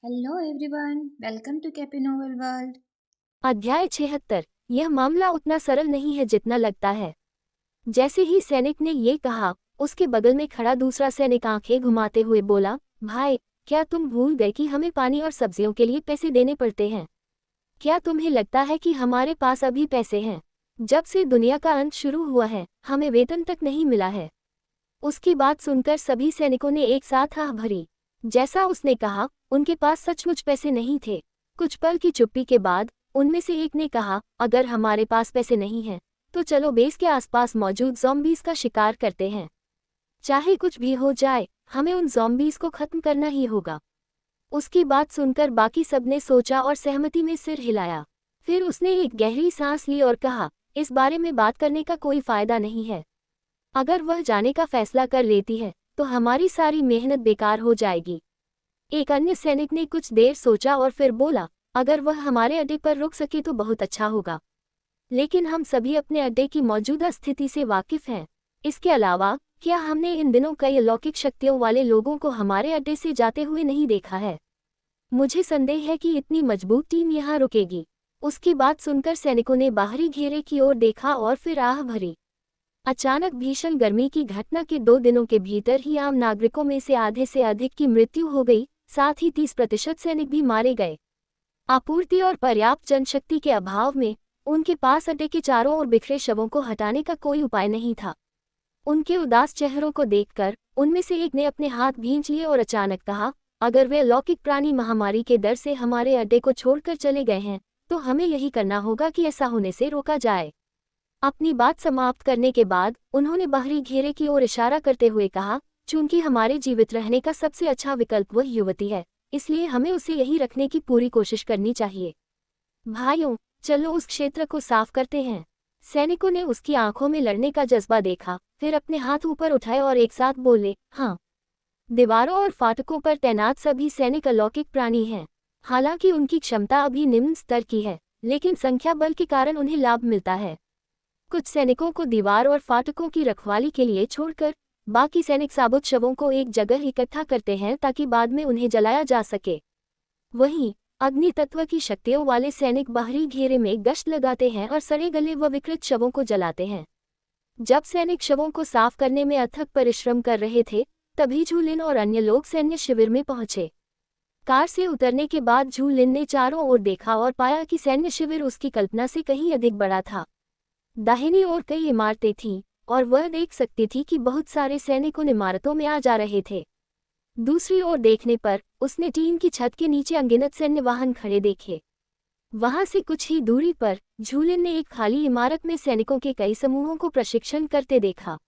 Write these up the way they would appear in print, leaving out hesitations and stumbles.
Hello everyone, welcome to Kappy Novel World. अध्याय 76। यह मामला उतना सरल नहीं है जितना लगता है। जैसे ही सैनिक ने ये कहा, उसके बगल में खड़ा दूसरा सैनिक आंखें घुमाते हुए बोला, भाई, क्या तुम भूल गए कि हमें पानी और सब्जियों के लिए पैसे देने पड़ते हैं? क्या तुम्हें लगता है कि हमारे पास अभी पैसे हैं? जब से दुनिया का अंत शुरू हुआ है, हमें वेतन तक नहीं मिला है। उसकी बात सुनकर सभी सैनिकों ने एक साथ आह भरी। जैसा उसने कहा, उनके पास सचमुच पैसे नहीं थे। कुछ पल की चुप्पी के बाद उनमें से एक ने कहा, अगर हमारे पास पैसे नहीं हैं, तो चलो बेस के आसपास मौजूद ज़ॉम्बीज़ का शिकार करते हैं। चाहे कुछ भी हो जाए, हमें उन ज़ॉम्बीज़ को खत्म करना ही होगा। उसकी बात सुनकर बाकी सबने सोचा और सहमति में सिर हिलाया। फिर उसने एक गहरी सांस ली और कहा, इस बारे में बात करने का कोई फायदा नहीं है। अगर वह जाने का फैसला कर लेती है, तो हमारी सारी मेहनत बेकार हो जाएगी। एक अन्य सैनिक ने कुछ देर सोचा और फिर बोला, अगर वह हमारे अड्डे पर रुक सके तो बहुत अच्छा होगा। लेकिन हम सभी अपने अड्डे की मौजूदा स्थिति से वाकिफ हैं। इसके अलावा, क्या हमने इन दिनों कई अलौकिक शक्तियों वाले लोगों को हमारे अड्डे से जाते हुए नहीं देखा है? मुझे संदेह है कि इतनी मजबूत टीम यहाँ रुकेगी। उसकी बात सुनकर सैनिकों ने बाहरी घेरे की ओर देखा और फिर आह भरी। अचानक भीषण गर्मी की घटना के 2 दिनों के भीतर ही आम नागरिकों में से आधे से अधिक की मृत्यु हो गई, साथ ही 30% सैनिक भी मारे गए। आपूर्ति और पर्याप्त जनशक्ति के अभाव में उनके पास अड्डे के चारों ओर बिखरे शवों को हटाने का कोई उपाय नहीं था। उनके उदास चेहरों को देखकर उनमें से एक ने अपने हाथ भींच लिए और अचानक कहा, अगर वे अलौकिक प्राणी महामारी के डर से हमारे अड्डे को छोड़कर चले गए हैं, तो हमें यही करना होगा कि ऐसा होने से रोका जाए। अपनी बात समाप्त करने के बाद उन्होंने बाहरी घेरे की ओर इशारा करते हुए कहा, चूंकि हमारे जीवित रहने का सबसे अच्छा विकल्प वह युवती है, इसलिए हमें उसे यही रखने की पूरी कोशिश करनी चाहिए। भाइयों, चलो उस क्षेत्र को साफ करते हैं। सैनिकों ने उसकी आंखों में लड़ने का जज्बा देखा, फिर अपने हाथ ऊपर उठाए और एक साथ बोले, हाँ। दीवारों और फाटकों पर तैनात सभी सैनिक अलौकिक प्राणी हैं। हालांकि उनकी क्षमता अभी निम्न स्तर की है, लेकिन संख्या बल के कारण उन्हें लाभ मिलता है। कुछ सैनिकों को दीवार और फाटकों की रखवाली के लिए छोड़कर बाकी सैनिक साबुत शवों को एक जगह इकट्ठा करते हैं ताकि बाद में उन्हें जलाया जा सके। वहीं अग्नि तत्व की शक्तियों वाले सैनिक बाहरी घेरे में गश्त लगाते हैं और सड़े गले व विकृत शवों को जलाते हैं। जब सैनिक शवों को साफ करने में अथक परिश्रम कर रहे थे, तभी झूलिन और अन्य लोग सैन्य शिविर में पहुंचे। कार से उतरने के बाद झूलिन ने चारों ओर देखा और पाया कि सैन्य शिविर उसकी कल्पना से कहीं अधिक बड़ा था। दाहिनी ओर कई इमारतें थीं, और वह देख सकती थी कि बहुत सारे सैनिक उन इमारतों में आ जा रहे थे। दूसरी ओर देखने पर उसने टीन की छत के नीचे अनगिनत सैन्य वाहन खड़े देखे। वहां से कुछ ही दूरी पर झूलिन ने एक खाली इमारत में सैनिकों के कई समूहों को प्रशिक्षण करते देखा।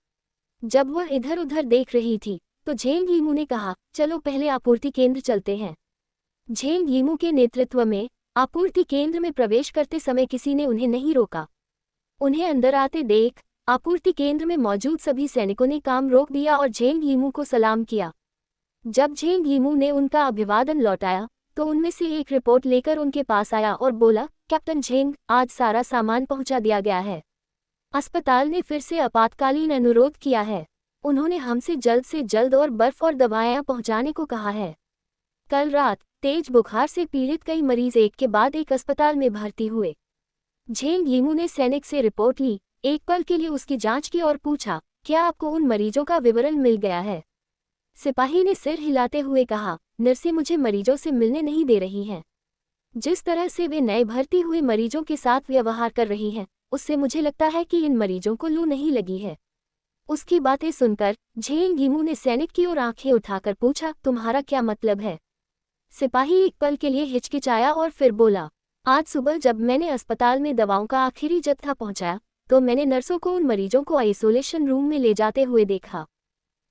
जब वह इधर उधर देख रही थी, तो झेंग यीमू ने कहा, चलो पहले आपूर्ति केंद्र चलते हैं। झेंग यीमू के नेतृत्व में आपूर्ति केंद्र में प्रवेश करते समय किसी ने उन्हें नहीं रोका। उन्हें अंदर आते देख आपूर्ति केंद्र में मौजूद सभी सैनिकों ने काम रोक दिया और झेंग यीमू को सलाम किया। जब झेंग यीमू ने उनका अभिवादन लौटाया, तो उनमें से एक रिपोर्ट लेकर उनके पास आया और बोला, कैप्टन झेंग, आज सारा सामान पहुंचा दिया गया है। अस्पताल ने फिर से आपातकालीन अनुरोध किया है। उन्होंने हमसे जल्द से जल्द और बर्फ और दवाएं पहुंचाने को कहा है। कल रात तेज बुखार से पीड़ित कई मरीज एक के बाद एक अस्पताल में भर्ती हुए। झेंग यीमू ने सैनिक से रिपोर्ट ली, एक पल के लिए उसकी जांच की और पूछा, क्या आपको उन मरीजों का विवरण मिल गया है? सिपाही ने सिर हिलाते हुए कहा, नर्सें मुझे मरीजों से मिलने नहीं दे रही हैं। जिस तरह से वे नए भर्ती हुए मरीजों के साथ व्यवहार कर रही हैं, उससे मुझे लगता है कि इन मरीजों को लू नहीं लगी है। उसकी बातें सुनकर झेंग यीमू ने सैनिक की ओर आंखें उठाकर पूछा, तुम्हारा क्या मतलब है? सिपाही एक पल के लिए हिचकिचाया और फिर बोला, आज सुबह जब मैंने अस्पताल में दवाओं का आखिरी जत्था पहुंचाया, तो मैंने नर्सों को उन मरीजों को आइसोलेशन रूम में ले जाते हुए देखा।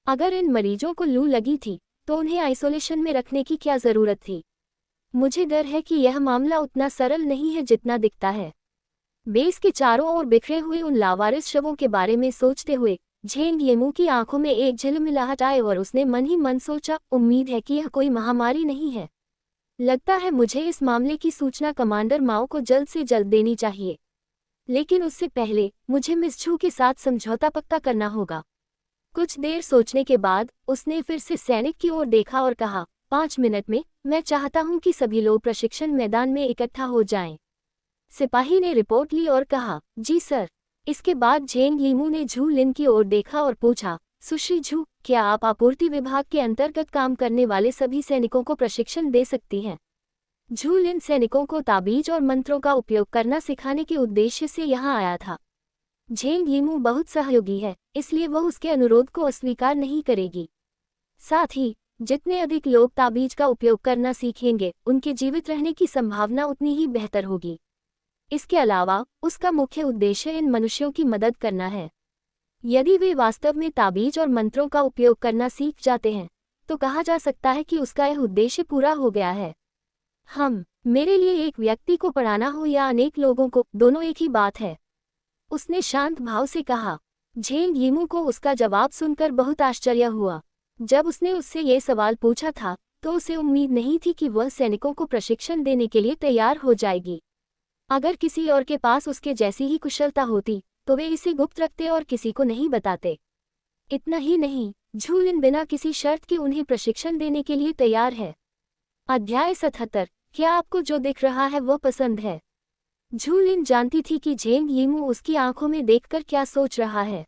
अगर इन मरीजों को लू लगी थी, तो उन्हें आइसोलेशन में रखने की क्या जरूरत थी? मुझे डर है कि यह मामला उतना सरल नहीं है जितना दिखता है। बेस के चारों ओर बिखरे हुए उन लावारिस शवों के बारे में सोचते हुए झेंग येमू की आंखों में एक झिलमिलाहट आई और उसने मन ही मन सोचा, उम्मीद है कि यह कोई महामारी नहीं है। लगता है मुझे इस मामले की सूचना कमांडर माओ को जल्द से जल्द देनी चाहिए। लेकिन उससे पहले मुझे मिस छू के साथ समझौता पक्का करना होगा। कुछ देर सोचने के बाद उसने फिर से सैनिक की ओर देखा और कहा, 5 मिनट में मैं चाहता हूं कि सभी लोग प्रशिक्षण मैदान में इकट्ठा हो जाएं। सिपाही ने रिपोर्ट ली और कहा, जी सर। इसके बाद झेंग यीमू ने झू लिन की ओर देखा और पूछा, सुश्री झू, क्या आप आपूर्ति विभाग के अंतर्गत काम करने वाले सभी सैनिकों को प्रशिक्षण दे सकती हैं? झू लिन सैनिकों को ताबीज और मंत्रों का उपयोग करना सिखाने के उद्देश्य से यहाँ आया था। झेंग यीमू बहुत सहयोगी है, इसलिए वह उसके अनुरोध को अस्वीकार नहीं करेगी। साथ ही जितने अधिक लोग ताबीज का उपयोग करना सीखेंगे, उनके जीवित रहने की संभावना उतनी ही बेहतर होगी। इसके अलावा उसका मुख्य उद्देश्य इन मनुष्यों की मदद करना है। यदि वे वास्तव में ताबीज और मंत्रों का उपयोग करना सीख जाते हैं, तो कहा जा सकता है कि उसका यह उद्देश्य पूरा हो गया है। मेरे लिए एक व्यक्ति को पढ़ाना हो या अनेक लोगों को, दोनों एक ही बात है, उसने शांत भाव से कहा। झेंग यीमू को उसका जवाब सुनकर बहुत आश्चर्य हुआ। जब उसने उससे ये सवाल पूछा था, तो उसे उम्मीद नहीं थी कि वह सैनिकों को प्रशिक्षण देने के लिए तैयार हो जाएगी। अगर किसी और के पास उसके जैसी ही कुशलता होती, तो वे इसे गुप्त रखते और किसी को नहीं बताते। इतना ही नहीं, झू लिन बिना किसी शर्त के उन्हें प्रशिक्षण देने के लिए तैयार है। अध्याय 77। क्या आपको जो दिख रहा है वह पसंद है? झू लिन जानती थी कि झेंग यीमू उसकी आंखों में देखकर क्या सोच रहा है।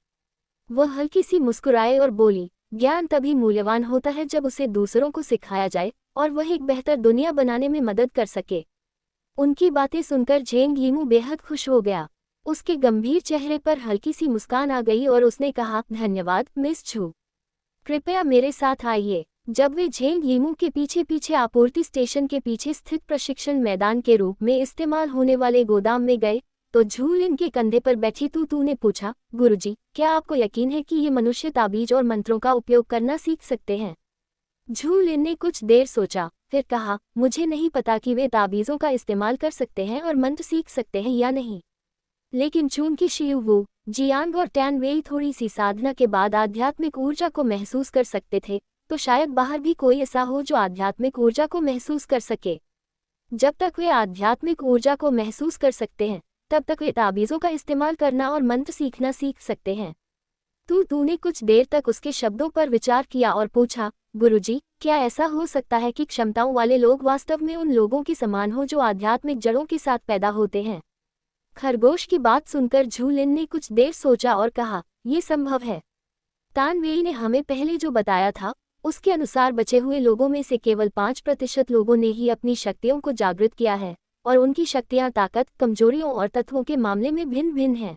वह हल्की सी मुस्कुराए और बोली, ज्ञान तभी मूल्यवान होता है जब उसे दूसरों को सिखाया जाए और वह एक बेहतर दुनिया बनाने में मदद कर सके। उनकी बातें सुनकर झेंग यीमू बेहद खुश हो गया। उसके गंभीर चेहरे पर हल्की सी मुस्कान आ गई और उसने कहा, धन्यवाद मिस झू। कृपया मेरे साथ आइए। जब वे झेंग यीमू के पीछे पीछे आपूर्ति स्टेशन के पीछे स्थित प्रशिक्षण मैदान के रूप में इस्तेमाल होने वाले गोदाम में गए, तो झू लिन के कंधे पर बैठी तू ने पूछा, गुरुजी, क्या आपको यकीन है कि ये मनुष्य ताबीज और मंत्रों का उपयोग करना सीख सकते हैं? झू लिन ने कुछ देर सोचा, फिर कहा, मुझे नहीं पता कि वे ताबीज़ों का इस्तेमाल कर सकते हैं और मंत्र सीख सकते हैं या नहीं। लेकिन चूंकि शियू वू, जियांग और टैन वेई थोड़ी सी साधना के बाद आध्यात्मिक ऊर्जा को महसूस कर सकते थे, तो शायद बाहर भी कोई ऐसा हो जो आध्यात्मिक ऊर्जा को महसूस कर सके। जब तक वे आध्यात्मिक ऊर्जा को महसूस कर सकते हैं, तब तक वे ताबीज़ों का इस्तेमाल करना और मंत्र सीखना सीख सकते हैं। तूने कुछ देर तक उसके शब्दों पर विचार किया और पूछा, गुरुजी, क्या ऐसा हो सकता है कि क्षमताओं वाले लोग वास्तव में उन लोगों के समान हो जो आध्यात्मिक जड़ों के साथ पैदा होते हैं? खरगोश की बात सुनकर झू लिन ने कुछ देर सोचा और कहा, ये संभव है। तान वेई ने हमें पहले जो बताया था, उसके अनुसार बचे हुए लोगों में से केवल 5% लोगों ने ही अपनी शक्तियों को जागृत किया है, और उनकी शक्तियां ताकत, कमजोरियों और तत्वों के मामले में भिन्न भिन्न हैं।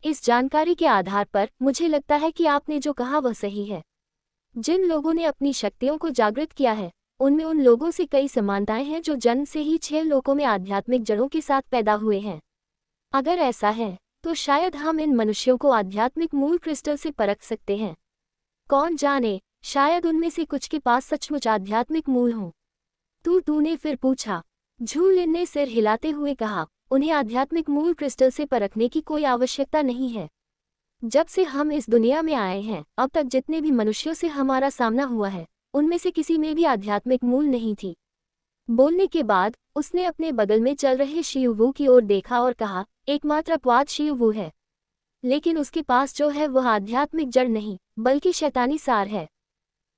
इस जानकारी के आधार पर मुझे लगता है कि आपने जो कहा वह सही है। जिन लोगों ने अपनी शक्तियों को जागृत किया है, उनमें उन लोगों से कई समानताएं हैं जो जन्म से ही 6 लोकों में आध्यात्मिक जड़ों के साथ पैदा हुए हैं। अगर ऐसा है, तो शायद हम इन मनुष्यों को आध्यात्मिक मूल क्रिस्टल से परख सकते हैं। कौन जाने, शायद उनमें से कुछ के पास सचमुच आध्यात्मिक मूल हों। तूने फिर पूछा। झू लिन ने सिर हिलाते हुए कहा, उन्हें आध्यात्मिक मूल क्रिस्टल से परखने की कोई आवश्यकता नहीं है। जब से हम इस दुनिया में आए हैं, अब तक जितने भी मनुष्यों से हमारा सामना हुआ है, उनमें से किसी में भी आध्यात्मिक मूल नहीं थी। बोलने के बाद उसने अपने बगल में चल रहे शियू वू की ओर देखा और कहा, एकमात्र अपवाद शियू वू है, लेकिन उसके पास जो है वह आध्यात्मिक जड़ नहीं, बल्कि शैतानी सार है।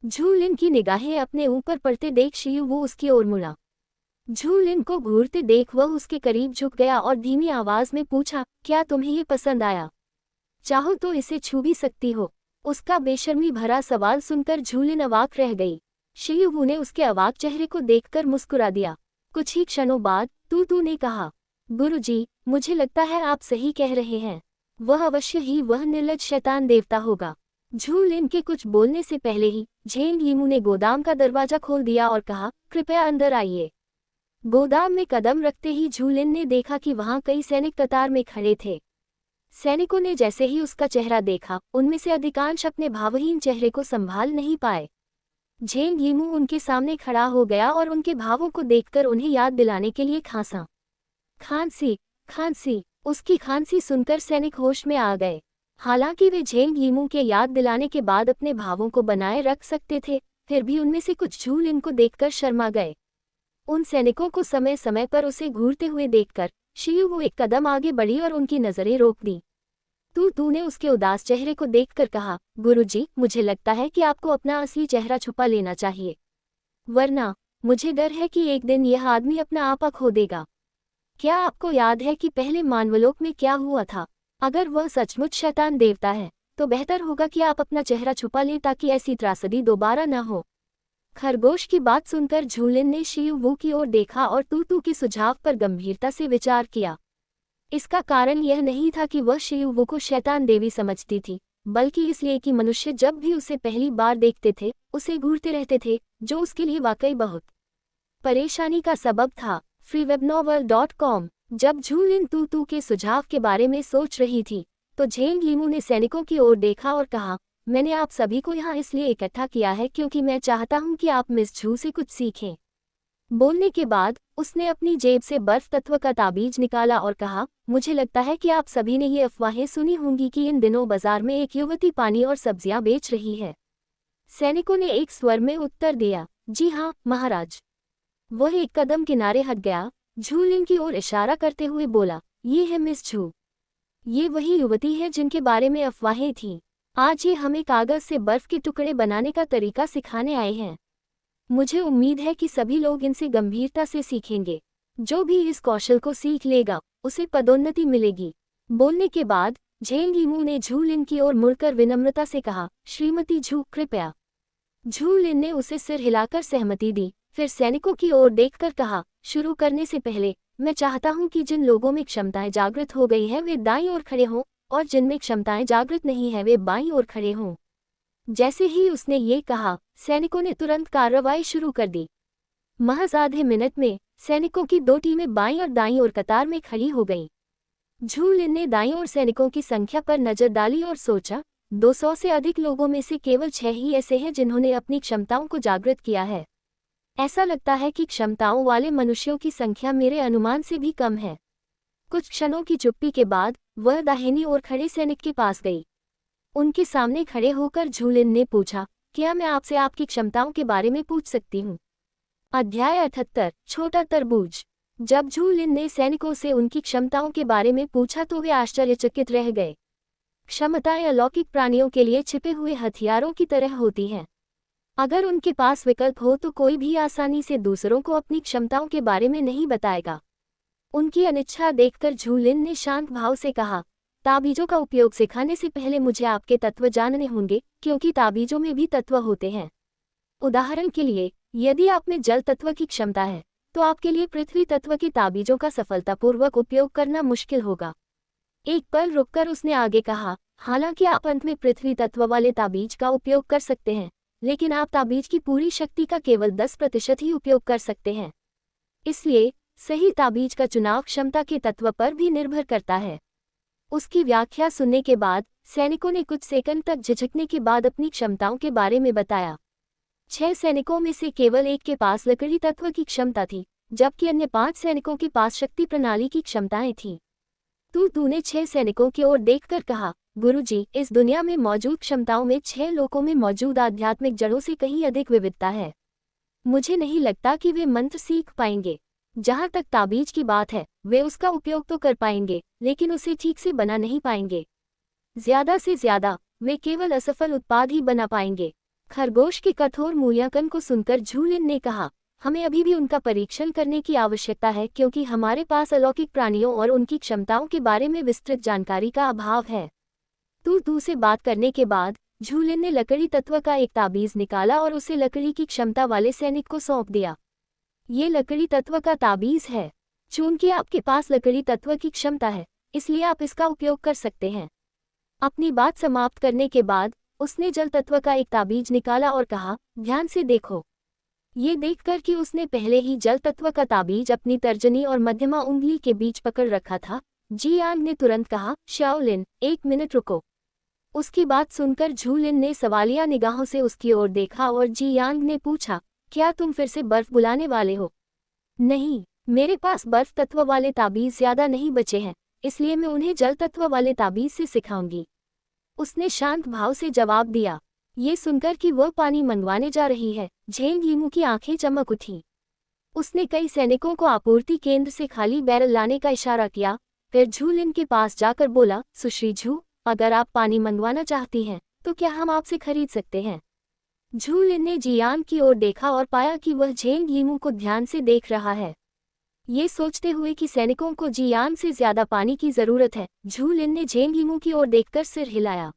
झू लिन की निगाहें अपने ऊपर पड़ते देख शियू वू उसकी ओर मुड़ा। झू लिन को घूरते देख वह उसके करीब झुक गया और धीमी आवाज में पूछा, क्या तुम्हें ये पसंद आया? चाहो तो इसे छू भी सकती हो। उसका बेशर्मी भरा सवाल सुनकर झू लिन अवाक रह गई। शियू वू ने उसके अवाक चेहरे को देखकर मुस्कुरा दिया। कुछ ही क्षणों बाद तू ने कहा, गुरुजी, मुझे लगता है आप सही कह रहे हैं। वह अवश्य ही वह निर्लज शैतान देवता होगा। झू लिन के कुछ बोलने से पहले ही झेंग यीमू ने गोदाम का दरवाजा खोल दिया और कहा, कृपया अंदर आइए। गोदाम में कदम रखते ही झू लिन ने देखा कि वहां कई सैनिक कतार में खड़े थे। सैनिकों ने जैसे ही उसका चेहरा देखा, उनमें से अधिकांश अपने भावहीन चेहरे को संभाल नहीं पाए। झेंग यीमू उनके सामने खड़ा हो गया और उनके भावों को देखकर उन्हें याद दिलाने के लिए खांसा। खांसी, खांसी। उसकी खांसी सुनकर सैनिक होश में आ गए। हालांकि वे झेंग यीमू के याद दिलाने के बाद अपने भावों को बनाए रख सकते थे, फिर भी उनमें से कुछ झू लिन को देखकर शर्मा गए। उन सैनिकों को समय समय पर उसे घूरते हुए देखकर शियू वू एक कदम आगे बढ़ी और उनकी नजरें रोक दी। तूने उसके उदास चेहरे को देखकर कहा, गुरुजी, मुझे लगता है कि आपको अपना असली चेहरा छुपा लेना चाहिए, वरना मुझे डर है कि एक दिन यह आदमी अपना आपा खो देगा। क्या आपको याद है कि पहले मानवलोक में क्या हुआ था? अगर वह सचमुच शैतान देवता है तो बेहतर होगा कि आप अपना चेहरा छुपा लें ताकि ऐसी त्रासदी दोबारा न हो। खरगोश की बात सुनकर झूलिन ने शिव वू की ओर देखा और तू के सुझाव पर गंभीरता से विचार किया। इसका कारण यह नहीं था कि वह शिव वू को शैतान देवी समझती थी, बल्कि इसलिए कि मनुष्य जब भी उसे पहली बार देखते थे उसे घूरते रहते थे, जो उसके लिए वाकई बहुत परेशानी का सबब था। freewebnovel.com। जब झूलिन तू के सुझाव के बारे में सोच रही थी तो झेंग लीमू ने सैनिकों की ओर देखा और कहा, मैंने आप सभी को यहाँ इसलिए इकट्ठा किया है क्योंकि मैं चाहता हूँ कि आप मिस झू से कुछ सीखें। बोलने के बाद उसने अपनी जेब से बर्फ तत्व का ताबीज निकाला और कहा, मुझे लगता है कि आप सभी ने ये अफवाहें सुनी होंगी कि इन दिनों बाजार में एक युवती पानी और सब्जियां बेच रही है। सैनिकों ने एक स्वर में उत्तर दिया, जी हाँ महाराज। वह एक कदम किनारे हट गया, झूलिन की ओर इशारा करते हुए बोला, ये है मिस झू। ये वही युवती है जिनके बारे में अफवाहें थीं। आज ये हमें कागज से बर्फ के टुकड़े बनाने का तरीका सिखाने आए हैं। मुझे उम्मीद है कि सभी लोग इनसे गंभीरता से सीखेंगे। जो भी इस कौशल को सीख लेगा उसे पदोन्नति मिलेगी। बोलने के बाद झेंग लीमू ने झूलिन की ओर मुड़कर विनम्रता से कहा, श्रीमती झू कृपया। झूलिन ने उसे सिर हिलाकर सहमति दी, फिर सैनिकों की ओर देखकर कहा, शुरू करने से पहले मैं चाहता हूं कि जिन लोगों में क्षमताएं जागृत हो गई हैं वे दाईं ओर खड़े हों और जिनमें क्षमताएं जागृत नहीं है वे बाईं ओर खड़े हों। जैसे ही उसने ये कहा, सैनिकों ने तुरंत कार्रवाई शुरू कर दी। महज आधे मिनट में सैनिकों की दो टीमें बाईं और दाईं ओर कतार में खड़ी हो गईं। झूलिन ने दाईं ओर सैनिकों की संख्या पर नजर डाली और सोचा, 200 से अधिक लोगों में से केवल 6 ही ऐसे हैं जिन्होंने अपनी क्षमताओं को जागृत किया है। ऐसा लगता है कि क्षमताओं वाले मनुष्यों की संख्या मेरे अनुमान से भी कम है। कुछ क्षणों की चुप्पी के बाद वह दाहिनी ओर खड़े सैनिक के पास गई। उनके सामने खड़े होकर झूलिन ने पूछा, क्या मैं आपसे आपकी क्षमताओं के बारे में पूछ सकती हूँ? अध्याय 78, छोटा तरबूज। जब झूलिन ने सैनिकों से उनकी क्षमताओं के बारे में पूछा तो वे आश्चर्यचकित रह गए। क्षमताएं अलौकिक प्राणियों के लिए छिपे हुए हथियारों की तरह होती हैं। अगर उनके पास विकल्प हो तो कोई भी आसानी से दूसरों को अपनी क्षमताओं के बारे में नहीं बताएगा। उनकी अनिच्छा देखकर झूलिन ने शांत भाव से कहा, ताबीजों का उपयोग सिखाने से पहले मुझे आपके तत्व जानने होंगे, क्योंकि ताबीजों में भी तत्व होते हैं। उदाहरण के लिए, यदि आप में जल तत्व की क्षमता है तो आपके लिए पृथ्वी तत्व की ताबीजों का सफलतापूर्वक उपयोग करना मुश्किल होगा। एक पल रुककर उसने आगे कहा, हालांकि आप अंत में पृथ्वी तत्व वाले ताबीज का उपयोग कर सकते हैं, लेकिन आप ताबीज की पूरी शक्ति का केवल 10% ही उपयोग कर सकते हैं। इसलिए सही ताबीज का चुनाव क्षमता के तत्व पर भी निर्भर करता है। उसकी व्याख्या सुनने के बाद सैनिकों ने कुछ सेकंड तक झिझकने के बाद अपनी क्षमताओं के बारे में बताया। 6 सैनिकों में से केवल एक के पास लकड़ी तत्व की क्षमता थी, जबकि अन्य 5 सैनिकों के पास शक्ति प्रणाली की क्षमताएं थीं। तूने 6 सैनिकों की ओर देखकर कहा, गुरुजी, इस दुनिया में मौजूद क्षमताओं में 6 लोगों में मौजूद आध्यात्मिक जड़ों से कहीं अधिक विविधता है। मुझे नहीं लगता कि वे मंत्र सीख पाएंगे। जहाँ तक ताबीज की बात है, वे उसका उपयोग तो कर पाएंगे, लेकिन उसे ठीक से बना नहीं पाएंगे। ज्यादा से ज्यादा वे केवल असफल उत्पाद ही बना पाएंगे। खरगोश के कठोर मूल्यांकन को सुनकर झूलिन ने कहा, हमें अभी भी उनका परीक्षण करने की आवश्यकता है क्योंकि हमारे पास अलौकिक प्राणियों और उनकी क्षमताओं के बारे में विस्तृत जानकारी का अभाव है। तू से बात करने के बाद झूलिन ने लकड़ी तत्व का एक ताबीज निकाला और उसे लकड़ी की क्षमता वाले सैनिक को सौंप दिया। ये लकड़ी तत्व का ताबीज है। चूंकि आपके पास लकड़ी तत्व की क्षमता है, इसलिए आप इसका उपयोग कर सकते हैं। अपनी बात समाप्त करने के बाद उसने जल तत्व का एक ताबीज निकाला और कहा, ध्यान से देखो। ये देखकर कि उसने पहले ही जल तत्व का ताबीज अपनी तर्जनी और मध्यमा उंगली के बीच पकड़ रखा था, जियांग ने तुरंत कहा, शाओलिन, 1 मिनट रुको। उसकी बात सुनकर झूलिन ने सवालिया निगाहों से उसकी ओर देखा और जियांग ने पूछा, क्या तुम फिर से बर्फ बुलाने वाले हो? नहीं, मेरे पास बर्फ तत्व वाले ताबीज ज्यादा नहीं बचे हैं, इसलिए मैं उन्हें जल तत्व वाले ताबीज से सिखाऊंगी। उसने शांत भाव से जवाब दिया। ये सुनकर कि वह पानी मंगवाने जा रही है, झेंग लीमू की आंखें चमक उठीं। उसने कई सैनिकों को आपूर्ति केंद्र से खाली बैरल लाने का इशारा किया, फिर झूलिन के पास जाकर बोला, सुश्री झू, अगर आप पानी मंगवाना चाहती हैं तो क्या हम आपसे खरीद सकते हैं? झू लिन ने जियान की ओर देखा और पाया कि वह झेंग यीमू को ध्यान से देख रहा है। ये सोचते हुए कि सैनिकों को जियान से ज्यादा पानी की जरूरत है, झू लिन ने झेंग यीमू की ओर देखकर सिर हिलाया।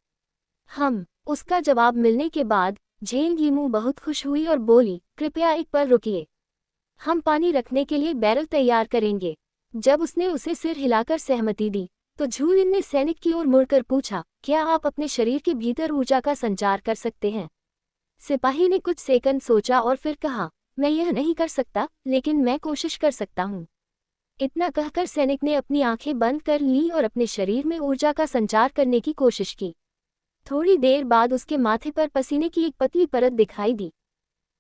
उसका जवाब मिलने के बाद झेंग यीमू बहुत खुश हुई और बोली, कृपया एक पल रुकिए, हम पानी रखने के लिए बैरल तैयार करेंगे। जब उसने उसे सिर हिलाकर सहमति दी तो झू लिन ने सैनिक की ओर मुड़कर पूछा, क्या आप अपने शरीर के भीतर ऊर्जा का संचार कर सकते हैं? सिपाही ने कुछ सेकंड सोचा और फिर कहा, मैं यह नहीं कर सकता, लेकिन मैं कोशिश कर सकता हूँ। इतना कहकर सैनिक ने अपनी आंखें बंद कर ली और अपने शरीर में ऊर्जा का संचार करने की कोशिश की। थोड़ी देर बाद उसके माथे पर पसीने की एक पतली परत दिखाई दी।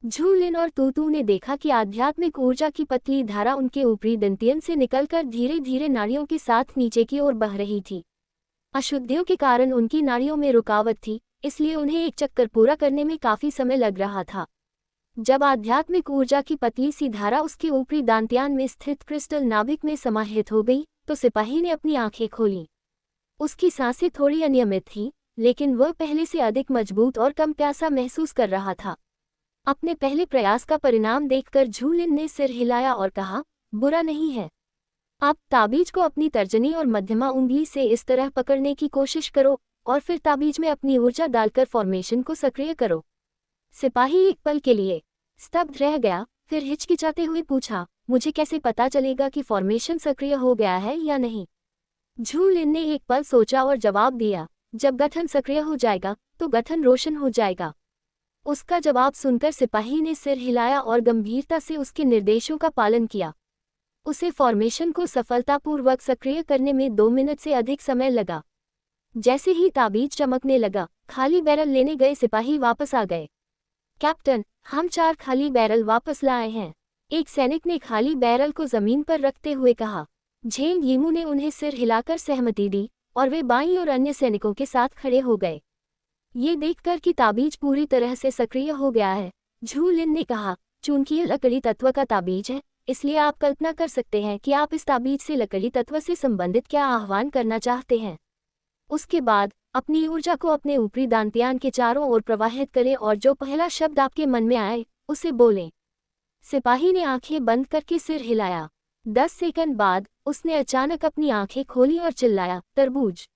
झू लिन और तूतू ने देखा कि आध्यात्मिक ऊर्जा की पतली धारा उनके ऊपरी दंतियन से निकलकर धीरे धीरे नाड़ियों के साथ नीचे की ओर बह रही थी। अशुद्धियों के कारण उनकी नाड़ियों में रुकावट थी, इसलिए उन्हें एक चक्कर पूरा करने में काफी समय लग रहा था। जब आध्यात्मिक ऊर्जा की पतली सी धारा उसके ऊपरी दांत्यान में स्थित क्रिस्टल नाभिक में समाहित हो गई तो सिपाही ने अपनी आंखें खोलीं। उसकी सांसें थोड़ी अनियमित थीं, लेकिन वह पहले से अधिक मजबूत और कम प्यासा महसूस कर रहा था। अपने पहले प्रयास का परिणाम देखकर झू लिन ने सिर हिलाया और कहा, बुरा नहीं है। आप ताबीज को अपनी तर्जनी और मध्यमा उंगली से इस तरह पकड़ने की कोशिश करो और फिर ताबीज में अपनी ऊर्जा डालकर फॉर्मेशन को सक्रिय करो। सिपाही एक पल के लिए स्तब्ध रह गया, फिर हिचकिचाते हुए पूछा, मुझे कैसे पता चलेगा कि फॉर्मेशन सक्रिय हो गया है या नहीं? झू लिन ने एक पल सोचा और जवाब दिया, जब गठन सक्रिय हो जाएगा तो गठन रोशन हो जाएगा। उसका जवाब सुनकर सिपाही ने सिर हिलाया और गंभीरता से उसके निर्देशों का पालन किया। उसे फॉर्मेशन को सफलतापूर्वक सक्रिय करने में 2 मिनट से अधिक समय लगा। जैसे ही ताबीज चमकने लगा, खाली बैरल लेने गए सिपाही वापस आ गए। कैप्टन, हम 4 खाली बैरल वापस लाए हैं, एक सैनिक ने खाली बैरल को जमीन पर रखते हुए कहा। झेंग यीमू ने उन्हें सिर हिलाकर सहमति दी और वे बाईं और अन्य सैनिकों के साथ खड़े हो गए। ये देखकर कि ताबीज पूरी तरह से सक्रिय हो गया है, झू लिन ने कहा, चूंकि यह लकड़ी तत्व का ताबीज है, इसलिए आप कल्पना कर सकते हैं कि आप इस ताबीज से लकड़ी तत्व से संबंधित क्या आह्वान करना चाहते हैं। उसके बाद अपनी ऊर्जा को अपने ऊपरी दांत्यान के चारों ओर प्रवाहित करें और जो पहला शब्द आपके मन में आए उसे बोलें। सिपाही ने आंखें बंद करके सिर हिलाया। 10 सेकंड बाद उसने अचानक अपनी आंखें खोली और चिल्लाया, तरबूज।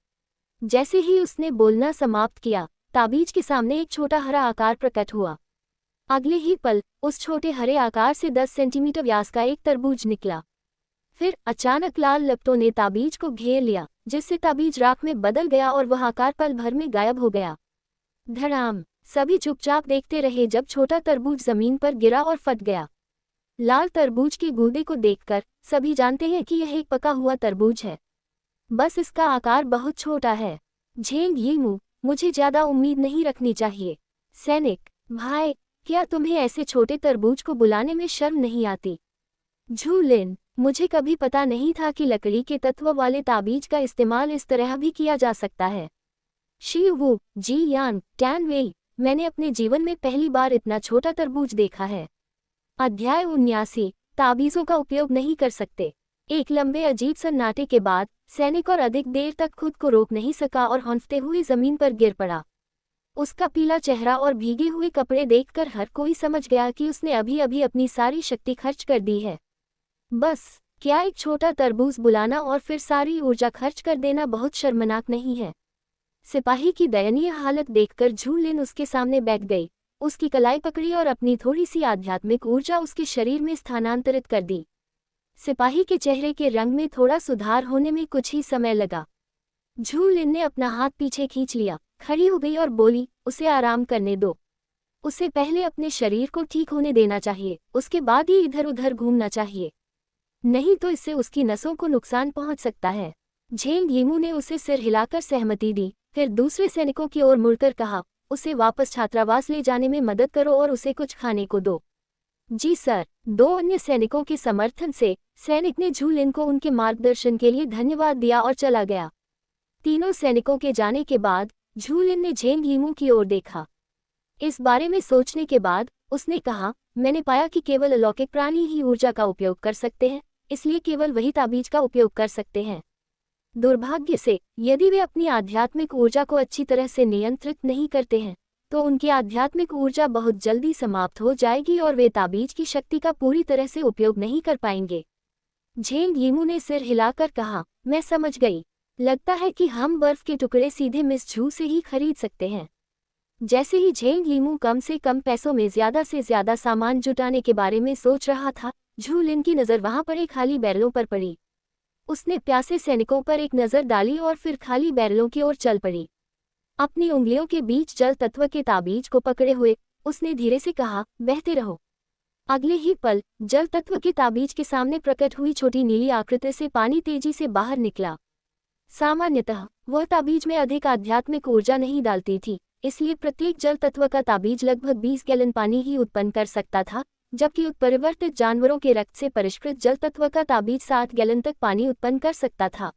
जैसे ही उसने बोलना समाप्त किया, ताबीज के सामने एक छोटा हरा आकार प्रकट हुआ। अगले ही पल उस छोटे हरे आकार से 10 सेंटीमीटर व्यास का एक तरबूज निकला। फिर अचानक लाल लपटों ने ताबीज को घेर लिया, जिससे ताबीज राख में बदल गया और वह आकार पल भर में गायब हो गया। धड़ाम! सभी चुपचाप देखते रहे जब छोटा तरबूज जमीन पर गिरा और फट गया। लाल तरबूज के गूदे को देखकर सभी जानते हैं कि यह एक पका हुआ तरबूज है, बस इसका आकार बहुत छोटा है। झेंग यीमू, मुझे ज्यादा उम्मीद नहीं रखनी चाहिए। सैनिक भाई, क्या तुम्हें ऐसे छोटे तरबूज को बुलाने में शर्म नहीं आती? झू लिन, मुझे कभी पता नहीं था कि लकड़ी के तत्व वाले ताबीज का इस्तेमाल इस तरह भी किया जा सकता है। शी वू, जी यान, टैन वेई, मैंने अपने जीवन में पहली बार इतना छोटा तरबूज देखा है। अध्याय 79, ताबीजों का उपयोग नहीं कर सकते। एक लंबे अजीब सन्नाटे के बाद सैनिक और अधिक देर तक खुद को रोक नहीं सका और हौंफते हुए जमीन पर गिर पड़ा। उसका पीला चेहरा और भीगे हुए कपड़े देखकर हर कोई समझ गया कि उसने अभी अभी अपनी सारी शक्ति खर्च कर दी है। बस, क्या एक छोटा तरबूज बुलाना और फिर सारी ऊर्जा खर्च कर देना बहुत शर्मनाक नहीं है? सिपाही की दयनीय हालत देखकर झू लिन उसके सामने बैठ गई, उसकी कलाई पकड़ी और अपनी थोड़ी सी आध्यात्मिक ऊर्जा उसके शरीर में स्थानांतरित कर दी। सिपाही के चेहरे के रंग में थोड़ा सुधार होने में कुछ ही समय लगा। झू लिन ने अपना हाथ पीछे खींच लिया, खड़ी हो गई और बोली, उसे आराम करने दो। उसे पहले अपने शरीर को ठीक होने देना चाहिए, उसके बाद ही इधर उधर घूमना चाहिए, नहीं तो इससे उसकी नसों को नुकसान पहुंच सकता है। झेंग यीमू ने उसे सिर हिलाकर सहमति दी, फिर दूसरे सैनिकों की ओर मुड़कर कहा, उसे वापस छात्रावास ले जाने में मदद करो और उसे कुछ खाने को दो। जी सर। 2 अन्य सैनिकों के समर्थन से सैनिक ने झू लिन को उनके मार्गदर्शन के लिए धन्यवाद दिया और चला गया। तीनों सैनिकों के जाने के बाद झू लिन ने झेंग यीमू की ओर देखा। इस बारे में सोचने के बाद उसने कहा, मैंने पाया कि केवल अलौकिक प्राणी ही ऊर्जा का उपयोग कर सकते हैं, इसलिए केवल वही ताबीज का उपयोग कर सकते हैं। दुर्भाग्य से यदि वे अपनी आध्यात्मिक ऊर्जा को अच्छी तरह से नियंत्रित नहीं करते हैं तो उनकी आध्यात्मिक ऊर्जा बहुत जल्दी समाप्त हो जाएगी और वे ताबीज की शक्ति का पूरी तरह से उपयोग नहीं कर पाएंगे। झेंग यीमू ने सिर हिलाकर कहा, मैं समझ गई। लगता है कि हम बर्फ के टुकड़े सीधे मिस झू से ही खरीद सकते हैं। जैसे ही झेंग यीमू कम से कम पैसों में ज्यादा से ज्यादा सामान जुटाने के बारे में सोच रहा था, झू लिन की नज़र वहां पड़े खाली बैरलों पर पड़ी। उसने प्यासे सैनिकों पर एक नज़र डाली और फिर खाली बैरलों की ओर चल पड़ी। अपनी उंगलियों के बीच जल तत्व के ताबीज को पकड़े हुए उसने धीरे से कहा, बहते रहो। अगले ही पल जल तत्व के ताबीज के सामने प्रकट हुई छोटी नीली आकृति से पानी तेजी से बाहर निकला। सामान्यतः वह ताबीज में अधिक आध्यात्मिक ऊर्जा नहीं डालती थी, इसलिए प्रत्येक जल तत्व का ताबीज लगभग 20 गैलन पानी ही उत्पन्न कर सकता था, जबकि उत्परिवर्तित जानवरों के रक्त से परिष्कृत जल तत्व का ताबीज 7 गैलन तक पानी उत्पन्न कर सकता था।